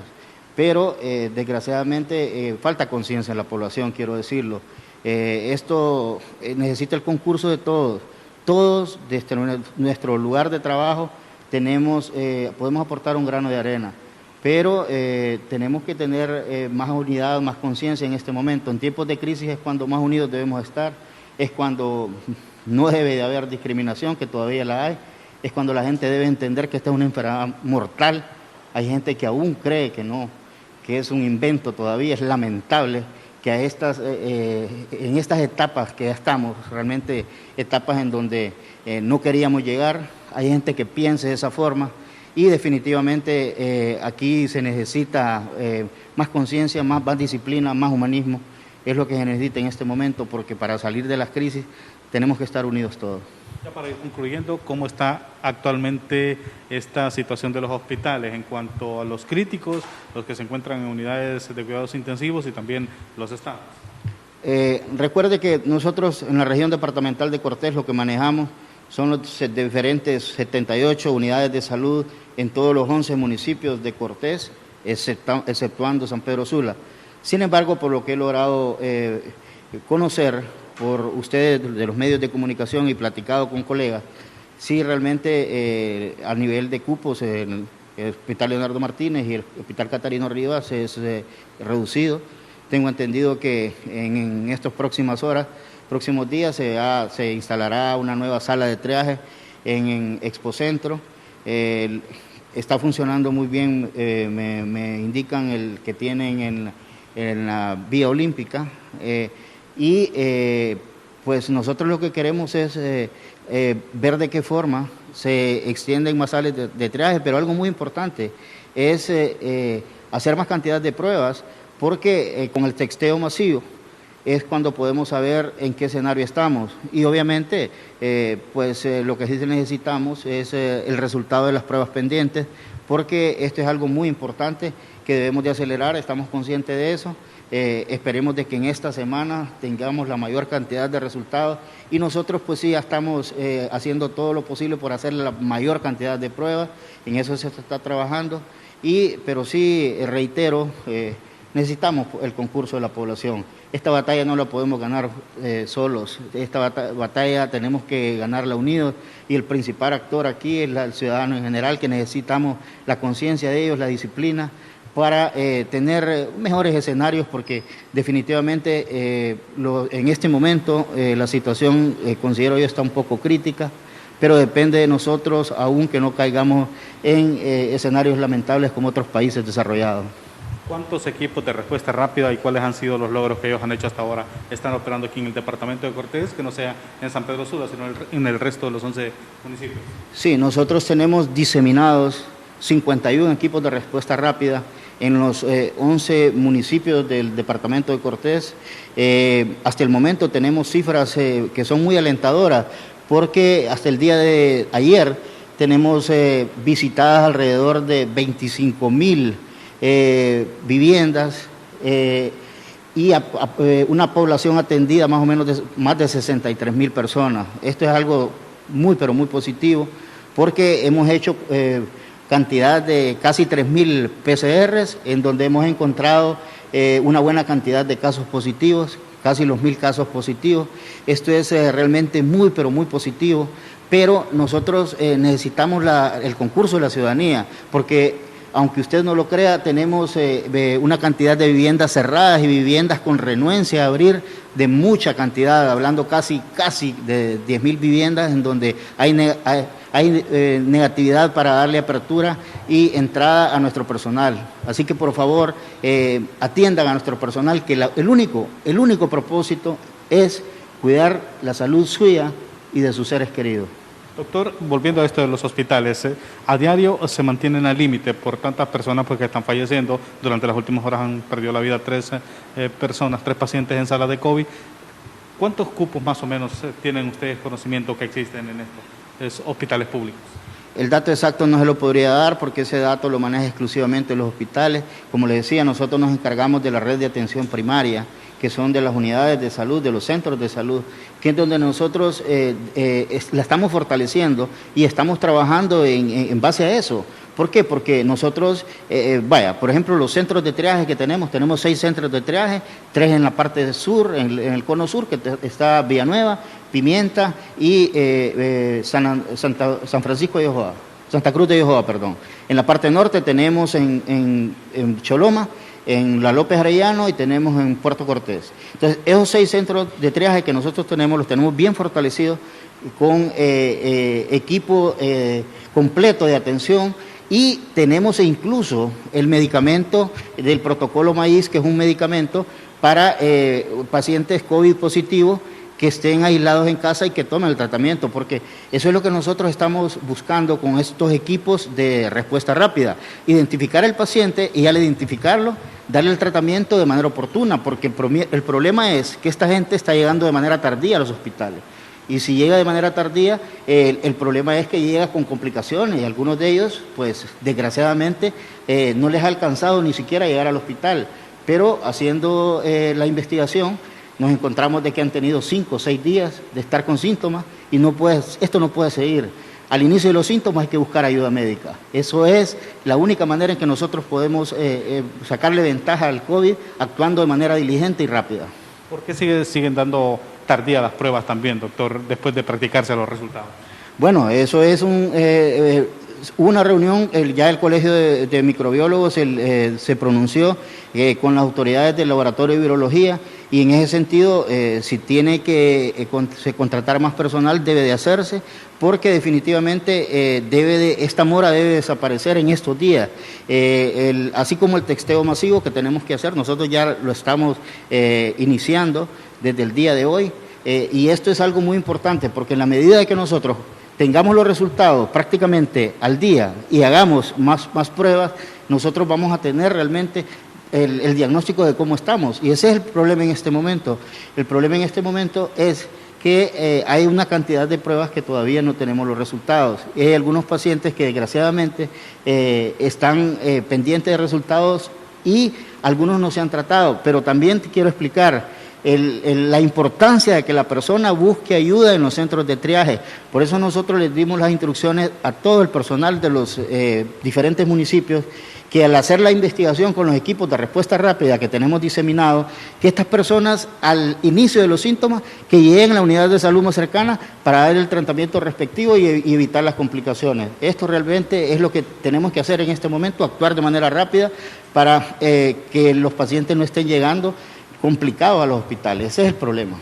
Pero desgraciadamente falta conciencia en la población, quiero decirlo. Esto necesita el concurso de todos. Todos desde nuestro lugar de trabajo podemos aportar un grano de arena, pero tenemos que tener más unidad, más conciencia en este momento. En tiempos de crisis es cuando más unidos debemos estar, es cuando no debe de haber discriminación, que todavía la hay, es cuando la gente debe entender que esta es una enfermedad mortal. Hay gente que aún cree que no, que es un invento todavía, es lamentable que en estas etapas que ya estamos, realmente etapas en donde no queríamos llegar, hay gente que piense de esa forma y definitivamente aquí se necesita más conciencia, más disciplina, más humanismo, es lo que se necesita en este momento, porque para salir de las crisis tenemos que estar unidos todos. Ya para ir concluyendo, ¿cómo está actualmente esta situación de los hospitales en cuanto a los críticos, los que se encuentran en unidades de cuidados intensivos y también los estados? Recuerde que nosotros en la región departamental de Cortés lo que manejamos son los diferentes 78 unidades de salud en todos los 11 municipios de Cortés, exceptuando San Pedro Sula. Sin embargo, por lo que he logrado conocer por ustedes de los medios de comunicación y platicado con colegas, sí realmente a nivel de cupos el Hospital Leonardo Martínez y el Hospital Catarino Rivas es reducido. Tengo entendido que en estas próximos días se instalará una nueva sala de triaje en Expocentro. Está funcionando muy bien, me indican el que tienen en la Vía Olímpica. Pues nosotros lo que queremos es ver de qué forma se extienden más salas de triaje, pero algo muy importante es hacer más cantidad de pruebas, porque con el testeo masivo es cuando podemos saber en qué escenario estamos. Y obviamente, lo que sí necesitamos es el resultado de las pruebas pendientes, porque esto es algo muy importante que debemos de acelerar, estamos conscientes de eso. Esperemos de que en esta semana tengamos la mayor cantidad de resultados y nosotros pues sí ya estamos haciendo todo lo posible por hacer la mayor cantidad de pruebas, en eso se está trabajando, pero sí reitero, necesitamos el concurso de la población. Esta batalla no la podemos ganar solos, esta batalla tenemos que ganarla unidos y el principal actor aquí es el ciudadano en general, que necesitamos la conciencia de ellos, la disciplina, para tener mejores escenarios, porque definitivamente en este momento la situación, considero yo, está un poco crítica, pero depende de nosotros, aún que no caigamos en escenarios lamentables como otros países desarrollados. ¿Cuántos equipos de respuesta rápida y cuáles han sido los logros que ellos han hecho hasta ahora están operando aquí en el departamento de Cortés, que no sea en San Pedro Sula, sino en el resto de los 11 municipios? Sí, nosotros tenemos diseminados 51 equipos de respuesta rápida en los 11 municipios del departamento de Cortés. Hasta el momento tenemos cifras que son muy alentadoras, porque hasta el día de ayer tenemos visitadas alrededor de 25,000 viviendas y una población atendida más o menos de más de 63,000 personas. Esto es algo muy, pero muy positivo, porque hemos hecho cantidad de casi 3,000 PCRs, en donde hemos encontrado una buena cantidad de casos positivos, casi los 1,000 casos positivos. Esto es realmente muy, pero muy positivo, pero nosotros necesitamos el concurso de la ciudadanía, porque aunque usted no lo crea, tenemos una cantidad de viviendas cerradas y viviendas con renuencia a abrir de mucha cantidad, hablando casi de 10.000 viviendas en donde hay negatividad para darle apertura y entrada a nuestro personal. Así que por favor atiendan a nuestro personal, que el único propósito es cuidar la salud suya y de sus seres queridos. Doctor, volviendo a esto de los hospitales, a diario se mantienen al límite por tantas personas que están falleciendo. Durante las últimas horas han perdido la vida 3 pacientes en sala de COVID. ¿Cuántos cupos más o menos tienen ustedes conocimiento que existen en estos hospitales públicos? El dato exacto no se lo podría dar porque ese dato lo maneja exclusivamente los hospitales. Como les decía, nosotros nos encargamos de la red de atención primaria, que son de las unidades de salud, de los centros de salud, que es donde nosotros la estamos fortaleciendo y estamos trabajando en base a eso. ¿Por qué? Porque nosotros, por ejemplo, los centros de triaje que tenemos 6 centros de triaje, 3 en la parte sur, en el cono sur, que está Villanueva, Pimienta y San Francisco de Ojoa, Santa Cruz de Ojoa, perdón. En la parte norte tenemos en Choloma, en la López Arellano y tenemos en Puerto Cortés. Entonces, esos 6 centros de triaje que nosotros tenemos, los tenemos bien fortalecidos con equipo completo de atención y tenemos incluso el medicamento del protocolo Maíz, que es un medicamento para pacientes COVID positivos que estén aislados en casa y que tomen el tratamiento, porque eso es lo que nosotros estamos buscando con estos equipos de respuesta rápida, identificar al paciente y al identificarlo, darle el tratamiento de manera oportuna, porque el problema es que esta gente está llegando de manera tardía a los hospitales, y si llega de manera tardía, el problema es que llega con complicaciones, y algunos de ellos, pues desgraciadamente, no les ha alcanzado ni siquiera llegar al hospital, pero haciendo la investigación, nos encontramos de que han tenido 5 o 6 días de estar con síntomas y esto no puede seguir. Al inicio de los síntomas hay que buscar ayuda médica. Eso es la única manera en que nosotros podemos sacarle ventaja al COVID actuando de manera diligente y rápida. ¿Por qué siguen dando tardías las pruebas también, doctor, después de practicarse los resultados? Bueno, eso es hubo una reunión, ya el Colegio de Microbiólogos se pronunció con las autoridades del Laboratorio de Virología y en ese sentido, si tiene que contratar más personal, debe de hacerse, porque definitivamente esta mora debe desaparecer en estos días. Así como el texteo masivo que tenemos que hacer, nosotros ya lo estamos iniciando desde el día de hoy, y esto es algo muy importante, porque en la medida de que nosotros tengamos los resultados prácticamente al día y hagamos más pruebas, nosotros vamos a tener realmente el diagnóstico de cómo estamos. Y ese es el problema en este momento. El problema en este momento es que hay una cantidad de pruebas que todavía no tenemos los resultados. Y hay algunos pacientes que desgraciadamente están pendientes de resultados y algunos no se han tratado. Pero también te quiero explicar la importancia de que la persona busque ayuda en los centros de triaje. Por eso nosotros les dimos las instrucciones a todo el personal de los diferentes municipios que al hacer la investigación con los equipos de respuesta rápida que tenemos diseminados, que estas personas al inicio de los síntomas que lleguen a la unidad de salud más cercana para dar el tratamiento respectivo y evitar las complicaciones. Esto realmente es lo que tenemos que hacer en este momento, actuar de manera rápida para que los pacientes no estén llegando complicados a los hospitales. Ese es el problema.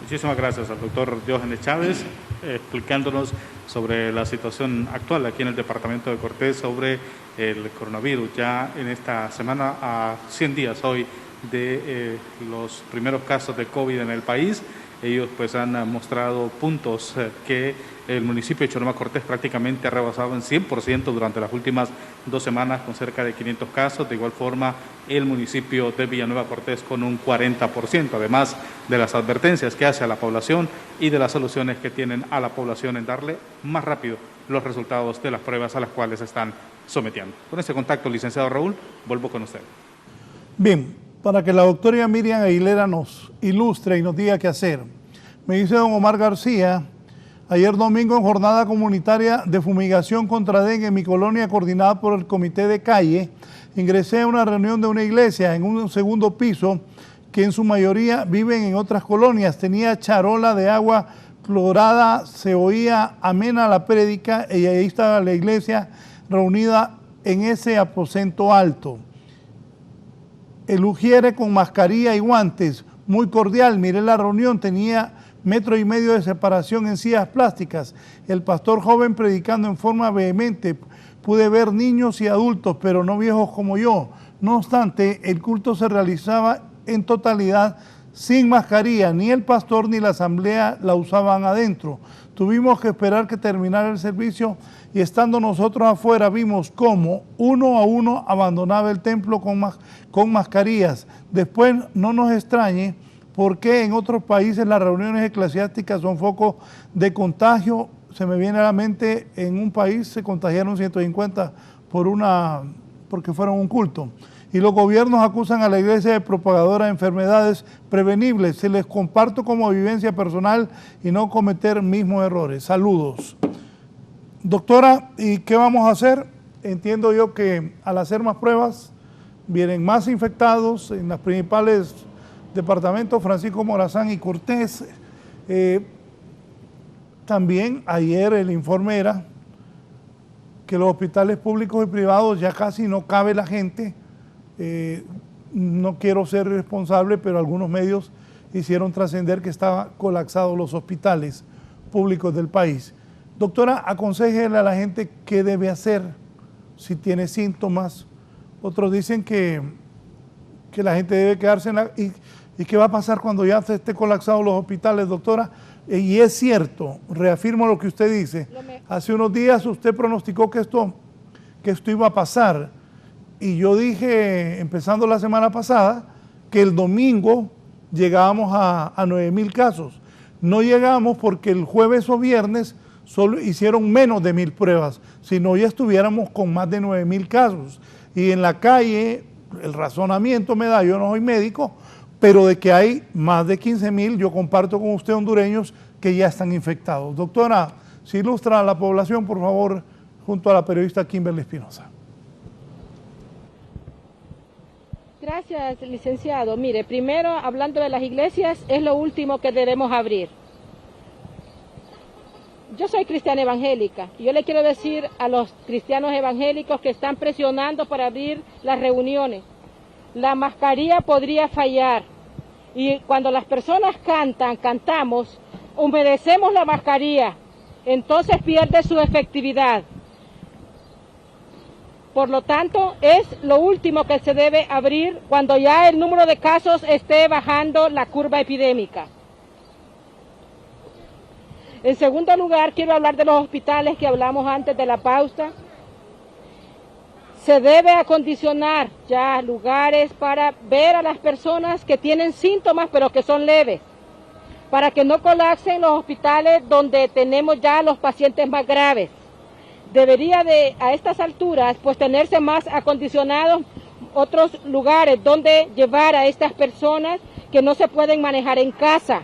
Muchísimas gracias al doctor Diógenes Chávez, explicándonos sobre la situación actual aquí en el departamento de Cortés sobre el coronavirus. Ya en esta semana, a 100 días hoy de los primeros casos de COVID en el país, ellos pues han mostrado puntos que el municipio de Choloma Cortés prácticamente ha rebasado en 100% durante las últimas 2 semanas con cerca de 500 casos. De igual forma, el municipio de Villanueva Cortés con un 40%, además de las advertencias que hace a la población y de las soluciones que tienen a la población en darle más rápido los resultados de las pruebas a las cuales se están sometiendo. Con este contacto, licenciado Raúl, vuelvo con usted. Bien, para que la doctora Miriam Aguilera nos ilustre y nos diga qué hacer. Me dice don Omar García, ayer domingo en jornada comunitaria de fumigación contra dengue en mi colonia coordinada por el comité de calle, ingresé a una reunión de una iglesia en un segundo piso que en su mayoría viven en otras colonias. Tenía charola de agua clorada, se oía amena la prédica y ahí estaba la iglesia reunida en ese aposento alto. El ujiere con mascarilla y guantes, muy cordial. Miré la reunión, tenía 1,5 metros de separación en sillas plásticas. El pastor joven predicando en forma vehemente. Pude ver niños y adultos, pero no viejos como yo. No obstante, el culto se realizaba en totalidad sin mascarilla. Ni el pastor ni la asamblea la usaban adentro. Tuvimos que esperar que terminara el servicio y estando nosotros afuera vimos cómo uno a uno abandonaba el templo con mascarillas. Después no nos extrañe porque en otros países las reuniones eclesiásticas son focos de contagio. Se me viene a la mente, en un país se contagiaron 150 porque fueron un culto. Y los gobiernos acusan a la iglesia de propagadora de enfermedades prevenibles. Se les comparto como vivencia personal y no cometer mismos errores. Saludos. Doctora, ¿y qué vamos a hacer? Entiendo yo que al hacer más pruebas vienen más infectados en los principales departamentos, Francisco Morazán y Cortés. También ayer el informe era que los hospitales públicos y privados ya casi no cabe la gente. No quiero ser responsable, pero algunos medios hicieron trascender que estaban colapsados los hospitales públicos del país. Doctora, aconsejele a la gente qué debe hacer si tiene síntomas. Otros dicen que la gente debe quedarse ¿y qué va a pasar cuando ya se esté colapsados los hospitales, doctora? Y es cierto, reafirmo lo que usted dice. Hace unos días usted pronosticó que esto iba a pasar. Y yo dije, empezando la semana pasada, que el domingo llegábamos a 9,000 casos. No llegamos porque el jueves o viernes solo hicieron menos de 1,000 pruebas, si no ya estuviéramos con más de 9,000 casos. Y en la calle, el razonamiento me da, yo no soy médico, pero de que hay más de 15,000, yo comparto con usted, hondureños, que ya están infectados. Doctora, si ilustra a la población, por favor, junto a la periodista Kimberly Espinosa. Gracias, licenciado. Mire, primero, hablando de las iglesias, es lo último que debemos abrir. Yo soy cristiana evangélica y yo le quiero decir a los cristianos evangélicos que están presionando para abrir las reuniones, la mascarilla podría fallar y cuando las personas cantamos, humedecemos la mascarilla, entonces pierde su efectividad. Por lo tanto, es lo último que se debe abrir cuando ya el número de casos esté bajando la curva epidémica. En segundo lugar, quiero hablar de los hospitales que hablamos antes de la pausa. Se debe acondicionar ya lugares para ver a las personas que tienen síntomas pero que son leves, para que no colapsen los hospitales donde tenemos ya los pacientes más graves. Debería de, a estas alturas, pues tenerse más acondicionados otros lugares donde llevar a estas personas que no se pueden manejar en casa.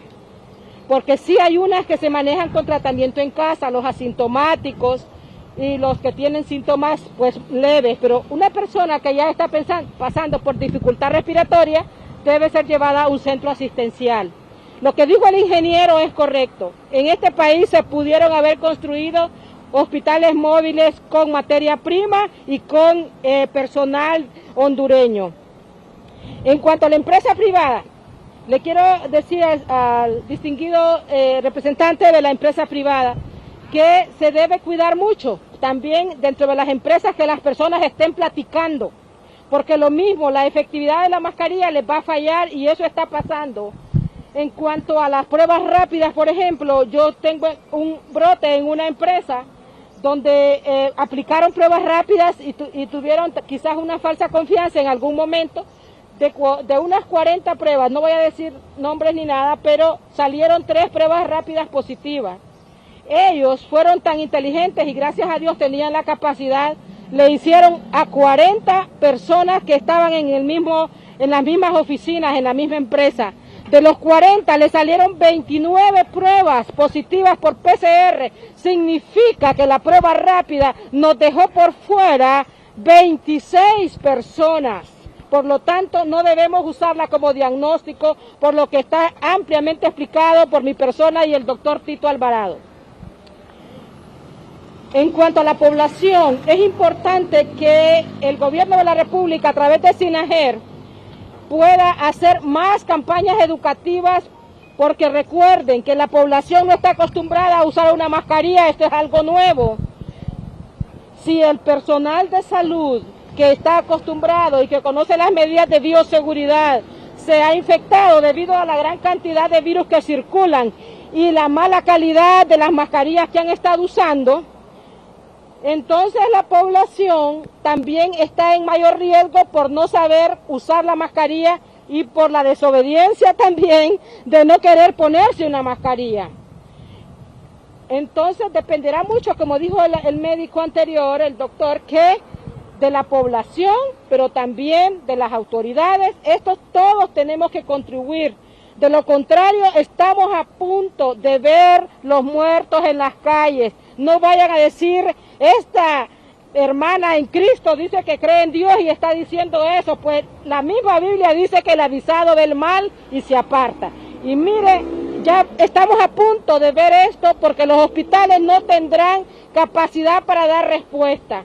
Porque sí hay unas que se manejan con tratamiento en casa, los asintomáticos y los que tienen síntomas pues leves, pero una persona que ya está pasando por dificultad respiratoria debe ser llevada a un centro asistencial. Lo que dijo el ingeniero es correcto. En este país se pudieron haber construido hospitales móviles con materia prima y con personal hondureño. En cuanto a la empresa privada, le quiero decir al distinguido representante de la empresa privada que se debe cuidar mucho también dentro de las empresas que las personas estén platicando, porque lo mismo, la efectividad de la mascarilla les va a fallar y eso está pasando. En cuanto a las pruebas rápidas, por ejemplo, yo tengo un brote en una empresa donde aplicaron pruebas rápidas y tuvieron quizás una falsa confianza en algún momento. De unas 40 pruebas, no voy a decir nombres ni nada, pero salieron 3 pruebas rápidas positivas. Ellos fueron tan inteligentes y gracias a Dios tenían la capacidad, le hicieron a 40 personas que estaban en las mismas oficinas, en la misma empresa. De los 40 le salieron 29 pruebas positivas por PCR. Significa que la prueba rápida nos dejó por fuera 26 personas. Por lo tanto, no debemos usarla como diagnóstico, por lo que está ampliamente explicado por mi persona y el doctor Tito Alvarado. En cuanto a la población, es importante que el gobierno de la República, a través de SINAGER, pueda hacer más campañas educativas, porque recuerden que la población no está acostumbrada a usar una mascarilla, esto es algo nuevo. Si el personal de salud que está acostumbrado y que conoce las medidas de bioseguridad se ha infectado debido a la gran cantidad de virus que circulan y la mala calidad de las mascarillas que han estado usando, entonces la población también está en mayor riesgo por no saber usar la mascarilla y por la desobediencia también de no querer ponerse una mascarilla. Entonces dependerá mucho, como dijo el médico anterior, el doctor, que de la población, pero también de las autoridades. Estos todos tenemos que contribuir. De lo contrario, estamos a punto de ver los muertos en las calles. No vayan a decir, esta hermana en Cristo dice que cree en Dios y está diciendo eso. Pues la misma Biblia dice que el avisado ve el mal y se aparta. Y mire, ya estamos a punto de ver esto porque los hospitales no tendrán capacidad para dar respuesta.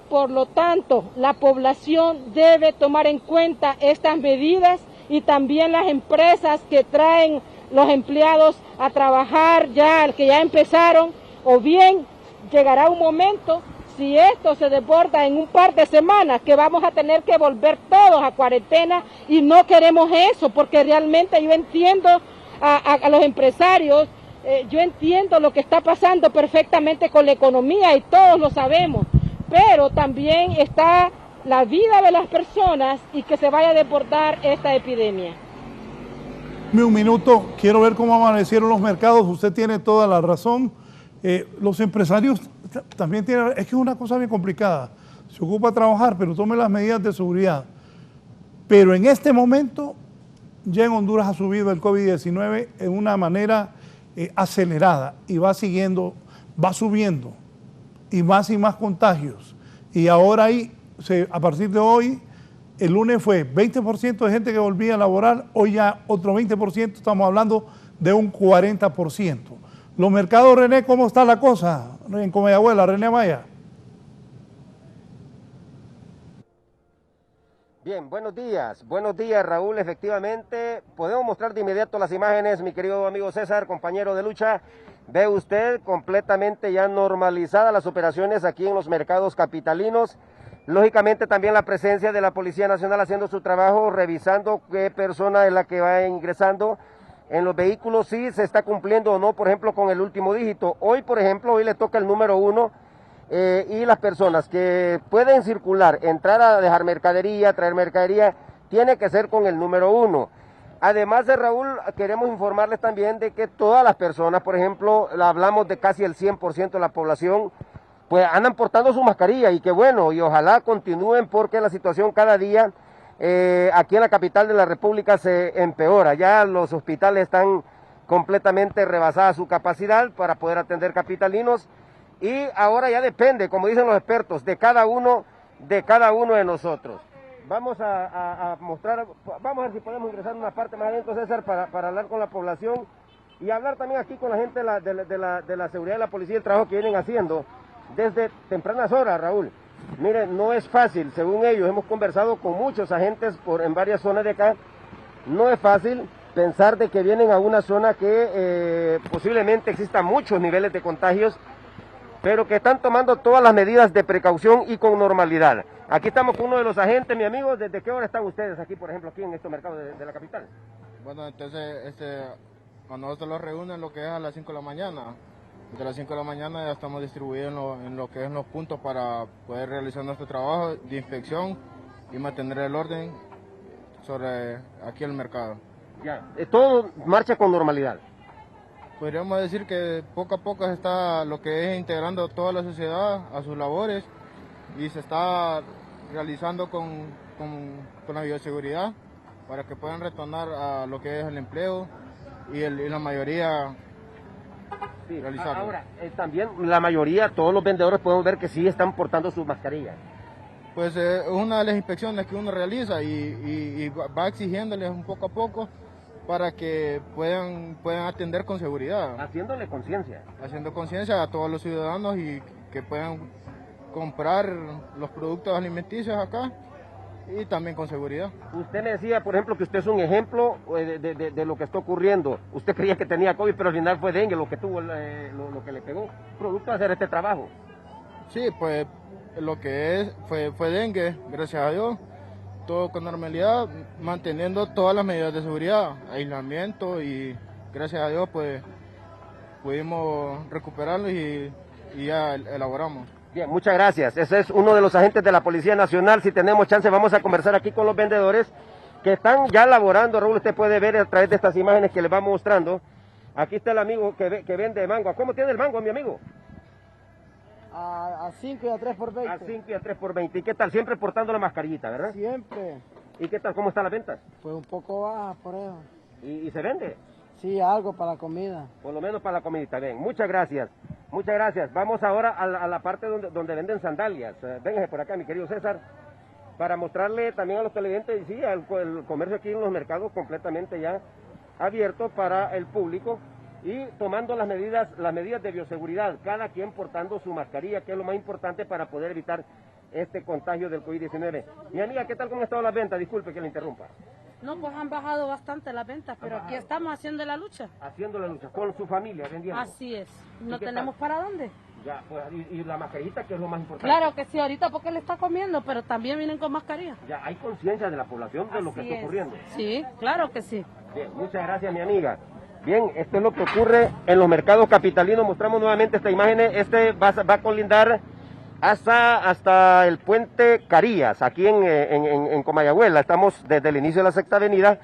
Por lo tanto, la población debe tomar en cuenta estas medidas y también las empresas que traen los empleados a trabajar ya, que ya empezaron, o bien llegará un momento, si esto se desborda en un par de semanas, que vamos a tener que volver todos a cuarentena y no queremos eso, porque realmente yo entiendo a los empresarios, yo entiendo lo que está pasando perfectamente con la economía y todos lo sabemos, pero también está la vida de las personas y que se vaya a desbordar esta epidemia. Un minuto, quiero ver cómo amanecieron los mercados. Usted tiene toda la razón. Los empresarios también tienen, es que es una cosa bien complicada. Se ocupa trabajar, pero tome las medidas de seguridad. Pero en este momento, ya en Honduras ha subido el COVID-19 en una manera acelerada y va siguiendo, va subiendo y más contagios. Y ahora a partir de hoy, el lunes fue 20% de gente que volvía a laborar, hoy ya otro 20%, estamos hablando de un 40%. Los mercados, René, ¿cómo está la cosa? En Comayagüela, René Maya. Bien, buenos días Raúl, efectivamente, podemos mostrar de inmediato las imágenes, mi querido amigo César, compañero de lucha. Ve usted completamente ya normalizadas las operaciones aquí en los mercados capitalinos. Lógicamente también la presencia de la Policía Nacional haciendo su trabajo, revisando qué persona es la que va ingresando. En los vehículos sí se está cumpliendo o no, por ejemplo, con el último dígito. Hoy, por ejemplo, hoy le toca el número 1 y las personas que pueden circular, entrar a dejar mercadería, traer mercadería, tiene que ser con el número 1. Además de Raúl, queremos informarles también de que todas las personas, por ejemplo, hablamos de casi el 100% de la población, pues andan portando su mascarilla y que bueno, y ojalá continúen porque la situación cada día aquí en la capital de la República se empeora. Ya los hospitales están completamente rebasadas su capacidad para poder atender capitalinos y ahora ya depende, como dicen los expertos, de cada uno de nosotros. Vamos a mostrar, vamos a ver si podemos ingresar en una parte más adentro, César, para hablar con la población y hablar también aquí con la gente de la seguridad de la policía y el trabajo que vienen haciendo desde tempranas horas, Raúl. Miren, no es fácil, según ellos, hemos conversado con muchos agentes en varias zonas de acá, no es fácil pensar de que vienen a una zona que posiblemente existan muchos niveles de contagios, pero que están tomando todas las medidas de precaución y con normalidad. Aquí estamos con uno de los agentes, mi amigo. ¿Desde qué hora están ustedes aquí, por ejemplo, aquí en estos mercados de la capital? Bueno, entonces, cuando nosotros los reúnen lo que es a las 5 de la mañana, desde las 5 de la mañana ya estamos distribuidos en lo que es los puntos para poder realizar nuestro trabajo de inspección y mantener el orden sobre aquí el mercado. Ya, todo marcha con normalidad. Podríamos decir que poco a poco se está lo que es integrando toda la sociedad a sus labores y se está realizando con la bioseguridad para que puedan retornar a lo que es el empleo y la mayoría sí, realizarlo. Ahora, también la mayoría, todos los vendedores podemos ver que sí están portando sus mascarillas. Pues es una de las inspecciones que uno realiza y va exigiéndoles un poco a poco para que puedan atender con seguridad. Haciéndole conciencia. Haciendo conciencia a todos los ciudadanos y que puedan comprar los productos alimenticios acá y también con seguridad. Usted me decía, por ejemplo, que usted es un ejemplo de lo que está ocurriendo. Usted creía que tenía COVID, pero al final fue dengue lo que tuvo, lo que le pegó, producto de hacer este trabajo. Sí, pues lo que fue dengue, gracias a Dios. Todo con normalidad, manteniendo todas las medidas de seguridad, aislamiento, y gracias a Dios pues pudimos recuperarlo y ya elaboramos. Bien, muchas gracias. Ese es uno de los agentes de la Policía Nacional. Si tenemos chance vamos a conversar aquí con los vendedores que están ya laborando. Raúl, usted puede ver a través de estas imágenes que les vamos mostrando. Aquí está el amigo que vende mango. ¿Cómo tiene el mango, mi amigo? A 5 y a 3 por 20. A 5 y a 3 por 20. ¿Y qué tal? Siempre portando la mascarillita, ¿verdad? Siempre. ¿Y qué tal? ¿Cómo están las ventas? Pues un poco baja, por eso. ¿Y se vende? Sí, algo para la comida. Por lo menos para la comidita. Bien, muchas gracias. Muchas gracias. Vamos ahora a la parte donde venden sandalias. Véngase por acá, mi querido César, para mostrarle también a los televidentes, y sí, el comercio aquí en los mercados completamente ya abierto para el público y tomando las medidas de bioseguridad, cada quien portando su mascarilla, que es lo más importante para poder evitar este contagio del COVID-19. Mi amiga, ¿qué tal? ¿Cómo han estado las ventas? Disculpe que le interrumpa. No, pues han bajado bastante las ventas, pero aquí estamos haciendo la lucha. Haciendo la lucha, con su familia, vendiendo. Así es. No tenemos para dónde. Ya, pues, y la mascarita, que es lo más importante. Claro que sí, ahorita porque le está comiendo, pero también vienen con mascarilla. Ya, hay conciencia de la población de lo que está ocurriendo. Sí, claro que sí. Bien, muchas gracias, mi amiga. Bien, esto es lo que ocurre en los mercados capitalinos. Mostramos nuevamente esta imagen. Va a colindar hasta el puente Carías, aquí en Comayagüela. Estamos desde el inicio de la Sexta Avenida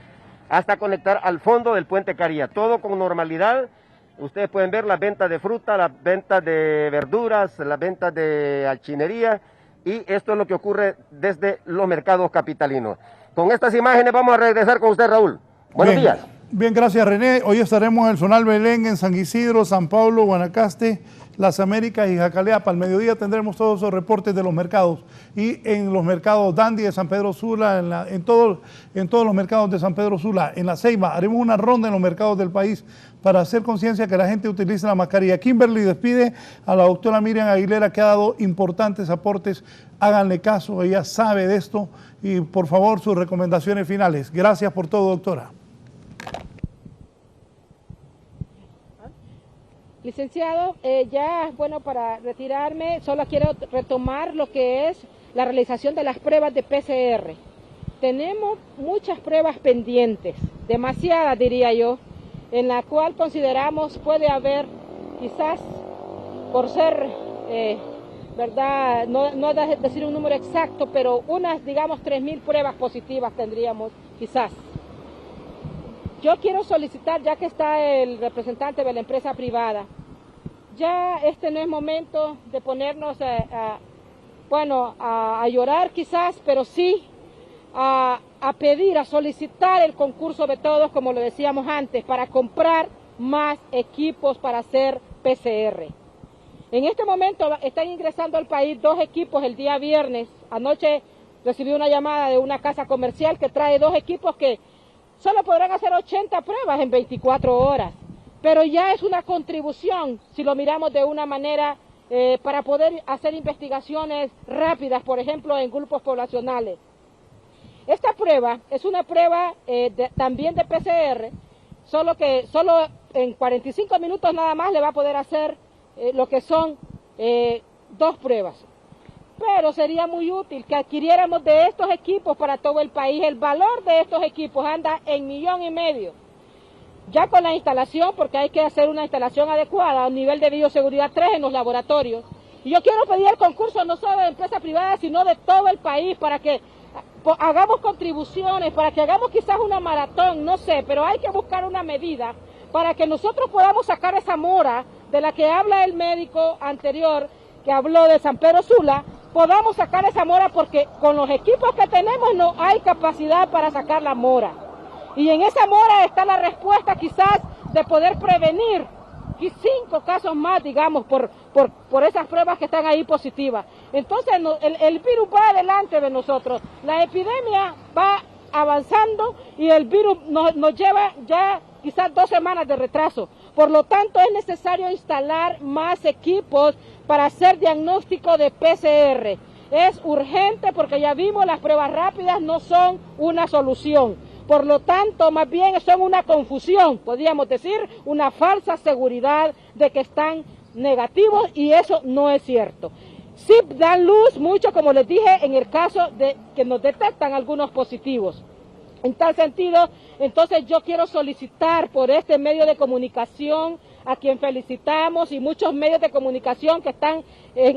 hasta conectar al fondo del puente Carías. Todo con normalidad. Ustedes pueden ver las ventas de fruta, las ventas de verduras, las ventas de alchinería, y esto es lo que ocurre desde los mercados capitalinos. Con estas imágenes vamos a regresar con usted, Raúl. Buenos días. Bien, gracias, René. Hoy estaremos en el Zonal Belén, en San Isidro, San Pablo, Guanacaste, Las Américas y Jacaleapa. Al mediodía tendremos todos esos reportes de los mercados. Y en los mercados Dandy de San Pedro Sula, en todos los mercados de San Pedro Sula, en La Ceiba, haremos una ronda en los mercados del país para hacer conciencia que la gente utilice la mascarilla. Kimberly despide a la doctora Miriam Aguilera, que ha dado importantes aportes. Háganle caso, ella sabe de esto. Y por favor, sus recomendaciones finales. Gracias por todo, doctora. Licenciado, ya, bueno, para retirarme, solo quiero retomar lo que es la realización de las pruebas de PCR. Tenemos muchas pruebas pendientes, demasiadas diría yo, en la cual consideramos puede haber, quizás, por ser, verdad, no decir un número exacto, pero unas, digamos, 3.000 pruebas positivas tendríamos, quizás. Yo quiero solicitar, ya que está el representante de la empresa privada, ya este no es momento de ponernos a llorar quizás, pero sí a pedir, a solicitar el concurso de todos, como lo decíamos antes, para comprar más equipos para hacer PCR. En este momento están ingresando al país 2 equipos el día viernes. Anoche recibí una llamada de una casa comercial que trae 2 equipos que solo podrán hacer 80 pruebas en 24 horas, pero ya es una contribución, si lo miramos de una manera, para poder hacer investigaciones rápidas, por ejemplo, en grupos poblacionales. Esta prueba es una prueba también de PCR, solo que solo en 45 minutos nada más le va a poder hacer lo que son 2 pruebas. Pero sería muy útil que adquiriéramos de estos equipos para todo el país. El valor de estos equipos anda en $1,5 millones. Ya con la instalación, porque hay que hacer una instalación adecuada a un nivel de bioseguridad 3 en los laboratorios. Y yo quiero pedir el concurso no solo de empresas privadas, sino de todo el país, para que hagamos contribuciones, para que hagamos quizás una maratón, no sé, pero hay que buscar una medida para que nosotros podamos sacar esa mora de la que habla el médico anterior, que habló de San Pedro Sula, podamos sacar esa mora, porque con los equipos que tenemos no hay capacidad para sacar la mora. Y en esa mora está la respuesta quizás de poder prevenir 5 casos más, digamos, por esas pruebas que están ahí positivas. Entonces el virus va adelante de nosotros. La epidemia va avanzando y el virus nos lleva ya quizás 2 semanas de retraso. Por lo tanto, es necesario instalar más equipos para hacer diagnóstico de PCR. Es urgente porque ya vimos las pruebas rápidas no son una solución. Por lo tanto, más bien son una confusión, podríamos decir, una falsa seguridad de que están negativos y eso no es cierto. Sí dan luz mucho, como les dije, en el caso de que nos detectan algunos positivos. En tal sentido, entonces yo quiero solicitar por este medio de comunicación, a quien felicitamos y muchos medios de comunicación que están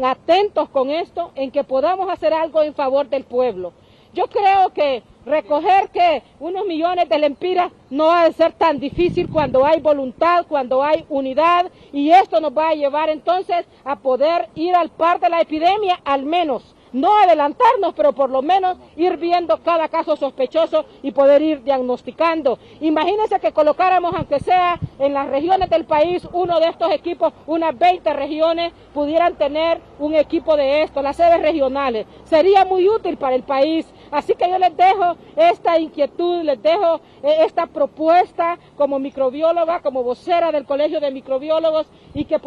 atentos con esto, en que podamos hacer algo en favor del pueblo. Yo creo que recoger que unos millones de lempiras no va a ser tan difícil cuando hay voluntad, cuando hay unidad, y esto nos va a llevar entonces a poder ir al par de la epidemia, al menos. No adelantarnos, pero por lo menos ir viendo cada caso sospechoso y poder ir diagnosticando. Imagínense que colocáramos, aunque sea en las regiones del país, uno de estos equipos, unas 20 regiones pudieran tener un equipo de esto, las sedes regionales. Sería muy útil para el país. Así que yo les dejo esta inquietud, les dejo esta propuesta como microbióloga, como vocera del Colegio de Microbiólogos, y que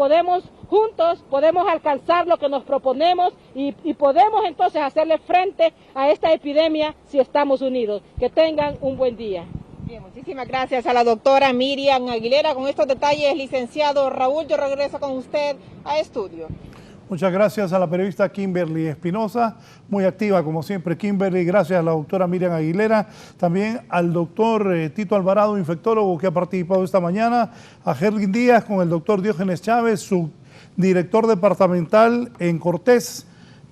juntos podemos alcanzar lo que nos proponemos y podemos entonces hacerle frente a esta epidemia si estamos unidos. Que tengan un buen día. Bien, muchísimas gracias a la doctora Miriam Aguilera. Con estos detalles, licenciado Raúl, yo regreso con usted a estudio. Muchas gracias a la periodista Kimberly Espinosa, muy activa como siempre Kimberly, gracias a la doctora Miriam Aguilera, también al doctor Tito Alvarado, infectólogo que ha participado esta mañana, a Gerlin Díaz con el doctor Diógenes Chávez, su director departamental en Cortés.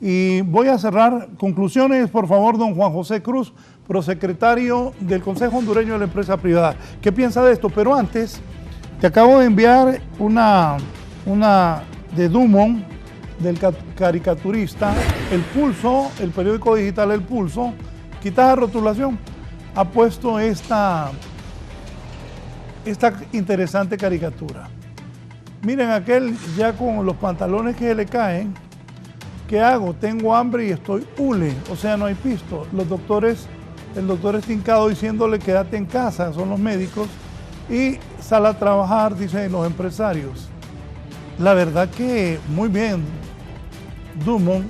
Y voy a cerrar. Conclusiones, por favor, don Juan José Cruz, prosecretario del Consejo Hondureño de la Empresa Privada. ¿Qué piensa de esto? Pero antes, te acabo de enviar una de Dumont, del caricaturista, El Pulso, el periódico digital El Pulso, quitada la rotulación, ha puesto esta interesante caricatura. Miren aquel ya con los pantalones que se le caen. ¿Qué hago? Tengo hambre y estoy hule, o sea, no hay pisto. El doctor está hincado diciéndole quédate en casa, son los médicos, y sale a trabajar, dicen los empresarios. La verdad que muy bien, Dumont.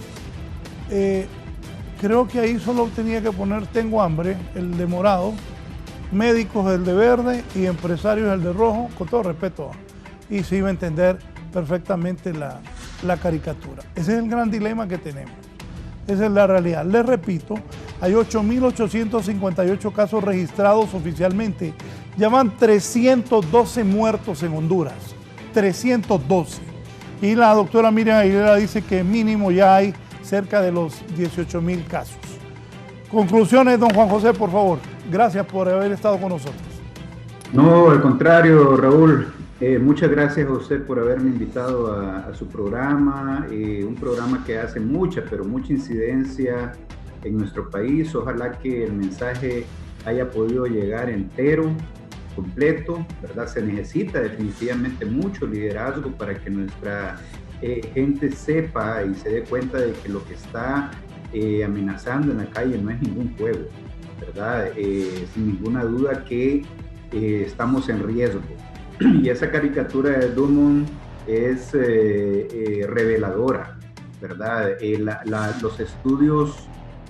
Creo que ahí solo tenía que poner tengo hambre, el de morado, médicos el de verde y empresarios el de rojo, con todo respeto, y se iba a entender perfectamente la caricatura. Ese es el gran dilema que tenemos, esa es la realidad. Les repito, hay 8.858 casos registrados oficialmente, ya van 312 muertos en Honduras, 312. Y la doctora Miriam Aguilera dice que mínimo ya hay cerca de los 18.000 casos. Conclusiones, don Juan José, por favor. Gracias por haber estado con nosotros. No, al contrario, Raúl. Muchas gracias a usted por haberme invitado a su programa, un programa que hace mucha incidencia en nuestro país. Ojalá que el mensaje haya podido llegar entero, completo, ¿verdad? Se necesita definitivamente mucho liderazgo para que nuestra gente sepa y se dé cuenta de que lo que está amenazando en la calle no es ningún juego, ¿verdad? Sin ninguna duda que estamos en riesgo. Y esa caricatura de Dumont es reveladora, ¿verdad? Los estudios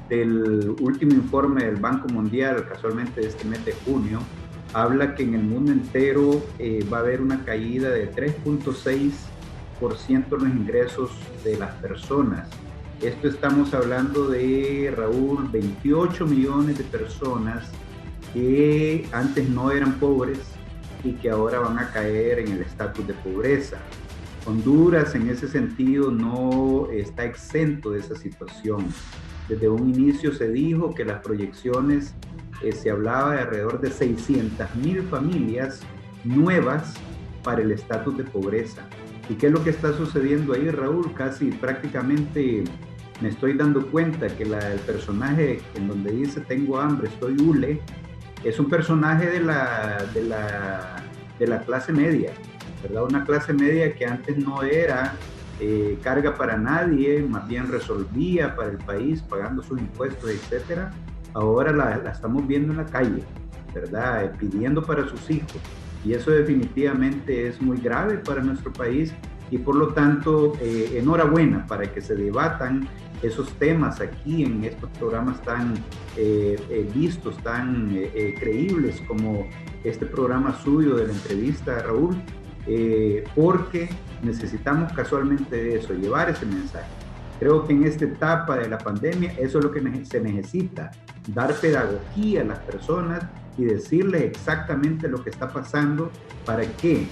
del último informe del Banco Mundial, casualmente de este mes de junio, habla que en el mundo entero va a haber una caída de 3.6% en los ingresos de las personas. Esto estamos hablando de, Raúl, 28 millones de personas que antes no eran pobres y que ahora van a caer en el estatus de pobreza. Honduras en ese sentido no está exento de esa situación. Desde un inicio se dijo que las proyecciones se hablaba de alrededor de 600.000 familias nuevas para el estatus de pobreza. ¿Y qué es lo que está sucediendo ahí, Raúl? Casi prácticamente me estoy dando cuenta que el personaje en donde dice tengo hambre, estoy hule, es un personaje de la clase media, ¿verdad? Una clase media que antes no era carga para nadie, más bien resolvía para el país, pagando sus impuestos, etcétera. ahora la estamos viendo en la calle, ¿verdad? Pidiendo para sus hijos. Y eso definitivamente es muy grave para nuestro país y por lo tanto, enhorabuena para que se debatan esos temas aquí en estos programas tan vistos, tan creíbles como este programa suyo de la entrevista, Raúl, porque necesitamos casualmente de eso, llevar ese mensaje. Creo que en esta etapa de la pandemia eso es lo que se necesita, dar pedagogía a las personas y decirles exactamente lo que está pasando para que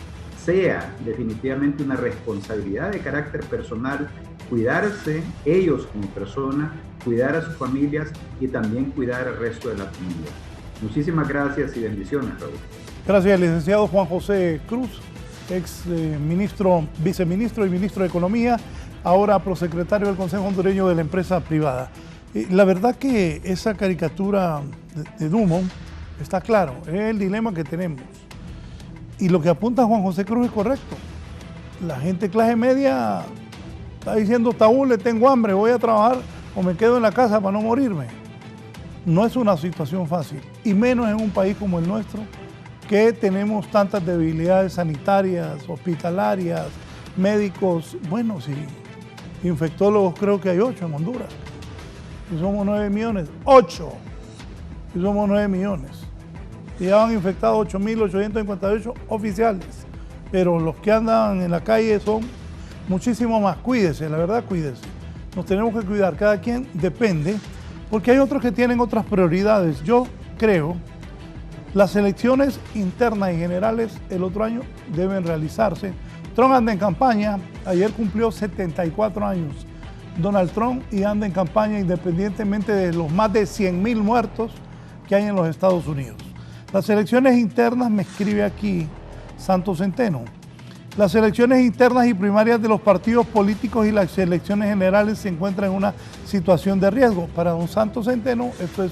sea definitivamente una responsabilidad de carácter personal cuidarse ellos como personas, cuidar a sus familias y también cuidar al resto de la comunidad. Muchísimas gracias y bendiciones, Raúl. Gracias, licenciado Juan José Cruz, ex viceministro y ministro de Economía, ahora prosecretario del Consejo Hondureño de la Empresa Privada. La verdad que esa caricatura de Dumont está claro, es el dilema que tenemos. Y lo que apunta Juan José Cruz es correcto. La gente de clase media está diciendo, tabú, le tengo hambre, voy a trabajar o me quedo en la casa para no morirme. No es una situación fácil, y menos en un país como el nuestro, que tenemos tantas debilidades sanitarias, hospitalarias, médicos. Bueno, sí, infectólogos creo que hay 8 en Honduras. Y somos 9 millones. 8. Y somos 9 millones. Y ya han infectado 8.858 oficiales. Pero los que andan en la calle son muchísimo más. Cuídese, la verdad, cuídese. Nos tenemos que cuidar. Cada quien depende, porque hay otros que tienen otras prioridades. Yo creo las elecciones internas y generales el otro año deben realizarse. Trump anda en campaña, ayer cumplió 74 años Donald Trump y anda en campaña independientemente de los más de 100.000 muertos que hay en los Estados Unidos. Las elecciones internas, me escribe aquí Santos Centeno, las elecciones internas y primarias de los partidos políticos y las elecciones generales se encuentran en una situación de riesgo. Para don Santos Centeno esto es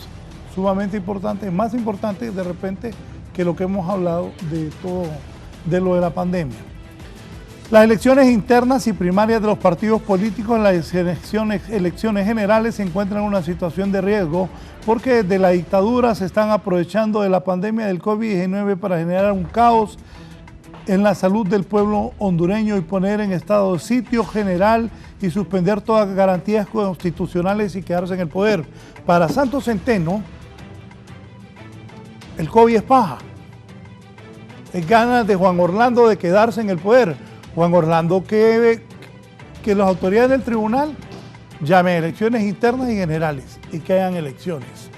sumamente importante, más importante de repente que lo que hemos hablado de todo, de lo de la pandemia. Las elecciones internas y primarias de los partidos políticos en las elecciones generales se encuentran en una situación de riesgo porque desde la dictadura se están aprovechando de la pandemia del COVID-19 para generar un caos en la salud del pueblo hondureño y poner en estado de sitio general y suspender todas las garantías constitucionales y quedarse en el poder. Para Santos Centeno, el COVID es paja. Es ganas de Juan Orlando de quedarse en el poder. Juan Orlando que las autoridades del tribunal llamen elecciones internas y generales y que hayan elecciones.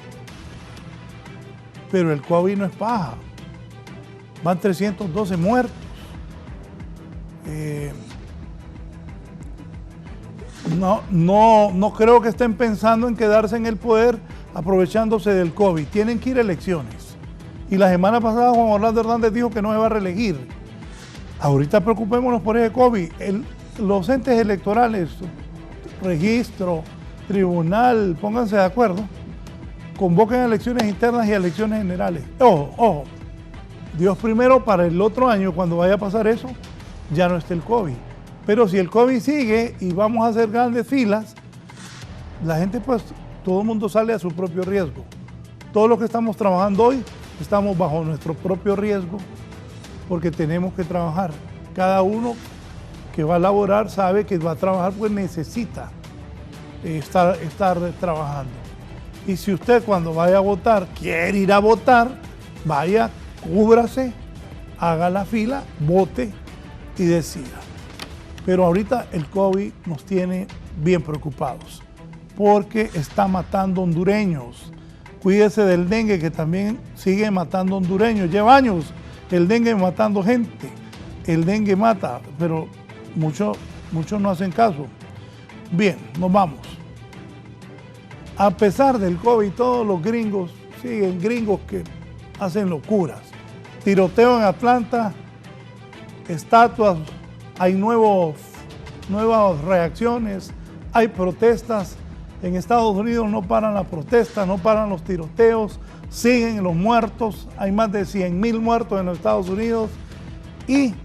Pero el COVID no es paja. Van 312 muertos. No creo que estén pensando en quedarse en el poder aprovechándose del COVID. Tienen que ir a elecciones. Y la semana pasada Juan Orlando Hernández dijo que no se va a reelegir. Ahorita preocupémonos por ese COVID. Los entes electorales, registro, tribunal, pónganse de acuerdo, convoquen elecciones internas y elecciones generales. Ojo, Dios primero, para el otro año, cuando vaya a pasar eso, ya no esté el COVID. Pero si el COVID sigue y vamos a hacer grandes filas, la gente, pues, todo el mundo sale a su propio riesgo. Todos los que estamos trabajando hoy, estamos bajo nuestro propio riesgo, porque tenemos que trabajar. Cada uno que va a laborar sabe que va a trabajar porque necesita estar trabajando. Y si usted cuando vaya a votar quiere ir a votar, vaya, cúbrase, haga la fila, vote y decida. Pero ahorita el COVID nos tiene bien preocupados porque está matando hondureños. Cuídese del dengue que también sigue matando hondureños. Lleva años el dengue matando gente. El dengue mata, pero muchos no hacen caso. Bien, nos vamos. A pesar del COVID, todos los gringos siguen gringos que hacen locuras. Tiroteo en Atlanta, estatuas, hay nuevas reacciones, hay protestas. En Estados Unidos no paran las protestas, no paran los tiroteos, siguen los muertos, hay más de 100.000 muertos en los Estados Unidos y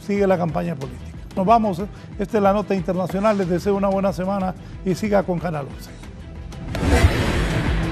sigue la campaña política. Nos vamos, esta es la nota internacional, les deseo una buena semana y siga con Canal 11.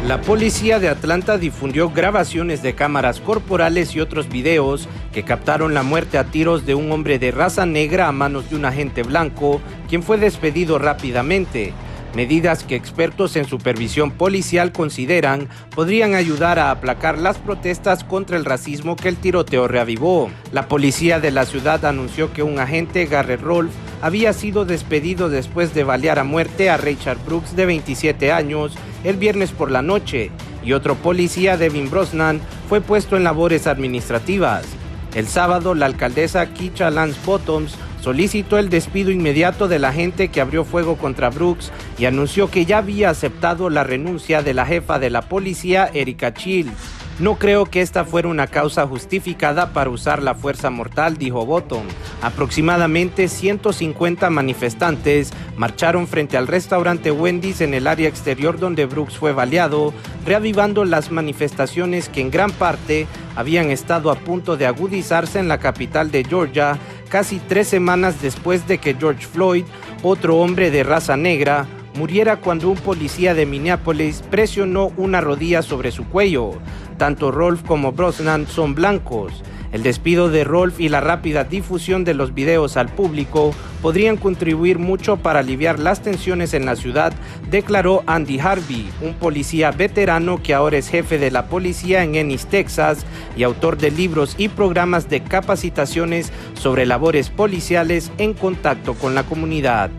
La policía de Atlanta difundió grabaciones de cámaras corporales y otros videos que captaron la muerte a tiros de un hombre de raza negra a manos de un agente blanco, quien fue despedido rápidamente. Medidas que expertos en supervisión policial consideran podrían ayudar a aplacar las protestas contra el racismo que el tiroteo reavivó. La policía de la ciudad anunció que un agente, Garrett Rolfe, había sido despedido después de balear a muerte a Rayshard Brooks, de 27 años, el viernes por la noche, y otro policía, Devin Brosnan, fue puesto en labores administrativas. El sábado, la alcaldesa Keisha Lance Bottoms solicitó el despido inmediato del agente que abrió fuego contra Brooks y anunció que ya había aceptado la renuncia de la jefa de la policía, Erika Child. No creo que esta fuera una causa justificada para usar la fuerza mortal, dijo Bottom. Aproximadamente 150 manifestantes marcharon frente al restaurante Wendy's en el área exterior donde Brooks fue baleado, reavivando las manifestaciones que en gran parte habían estado a punto de agudizarse en la capital de Georgia, casi 3 semanas después de que George Floyd, otro hombre de raza negra, muriera cuando un policía de Minneapolis presionó una rodilla sobre su cuello. Tanto Rolfe como Brosnan son blancos. El despido de Rolfe y la rápida difusión de los videos al público podrían contribuir mucho para aliviar las tensiones en la ciudad, declaró Andy Harvey, un policía veterano que ahora es jefe de la policía en Ennis, Texas, y autor de libros y programas de capacitaciones sobre labores policiales en contacto con la comunidad.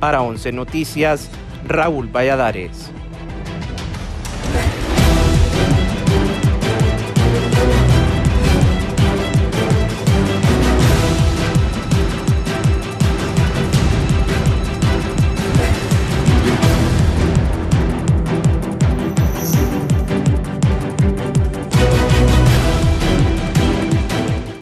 Para 11 Noticias, Raúl Valladares.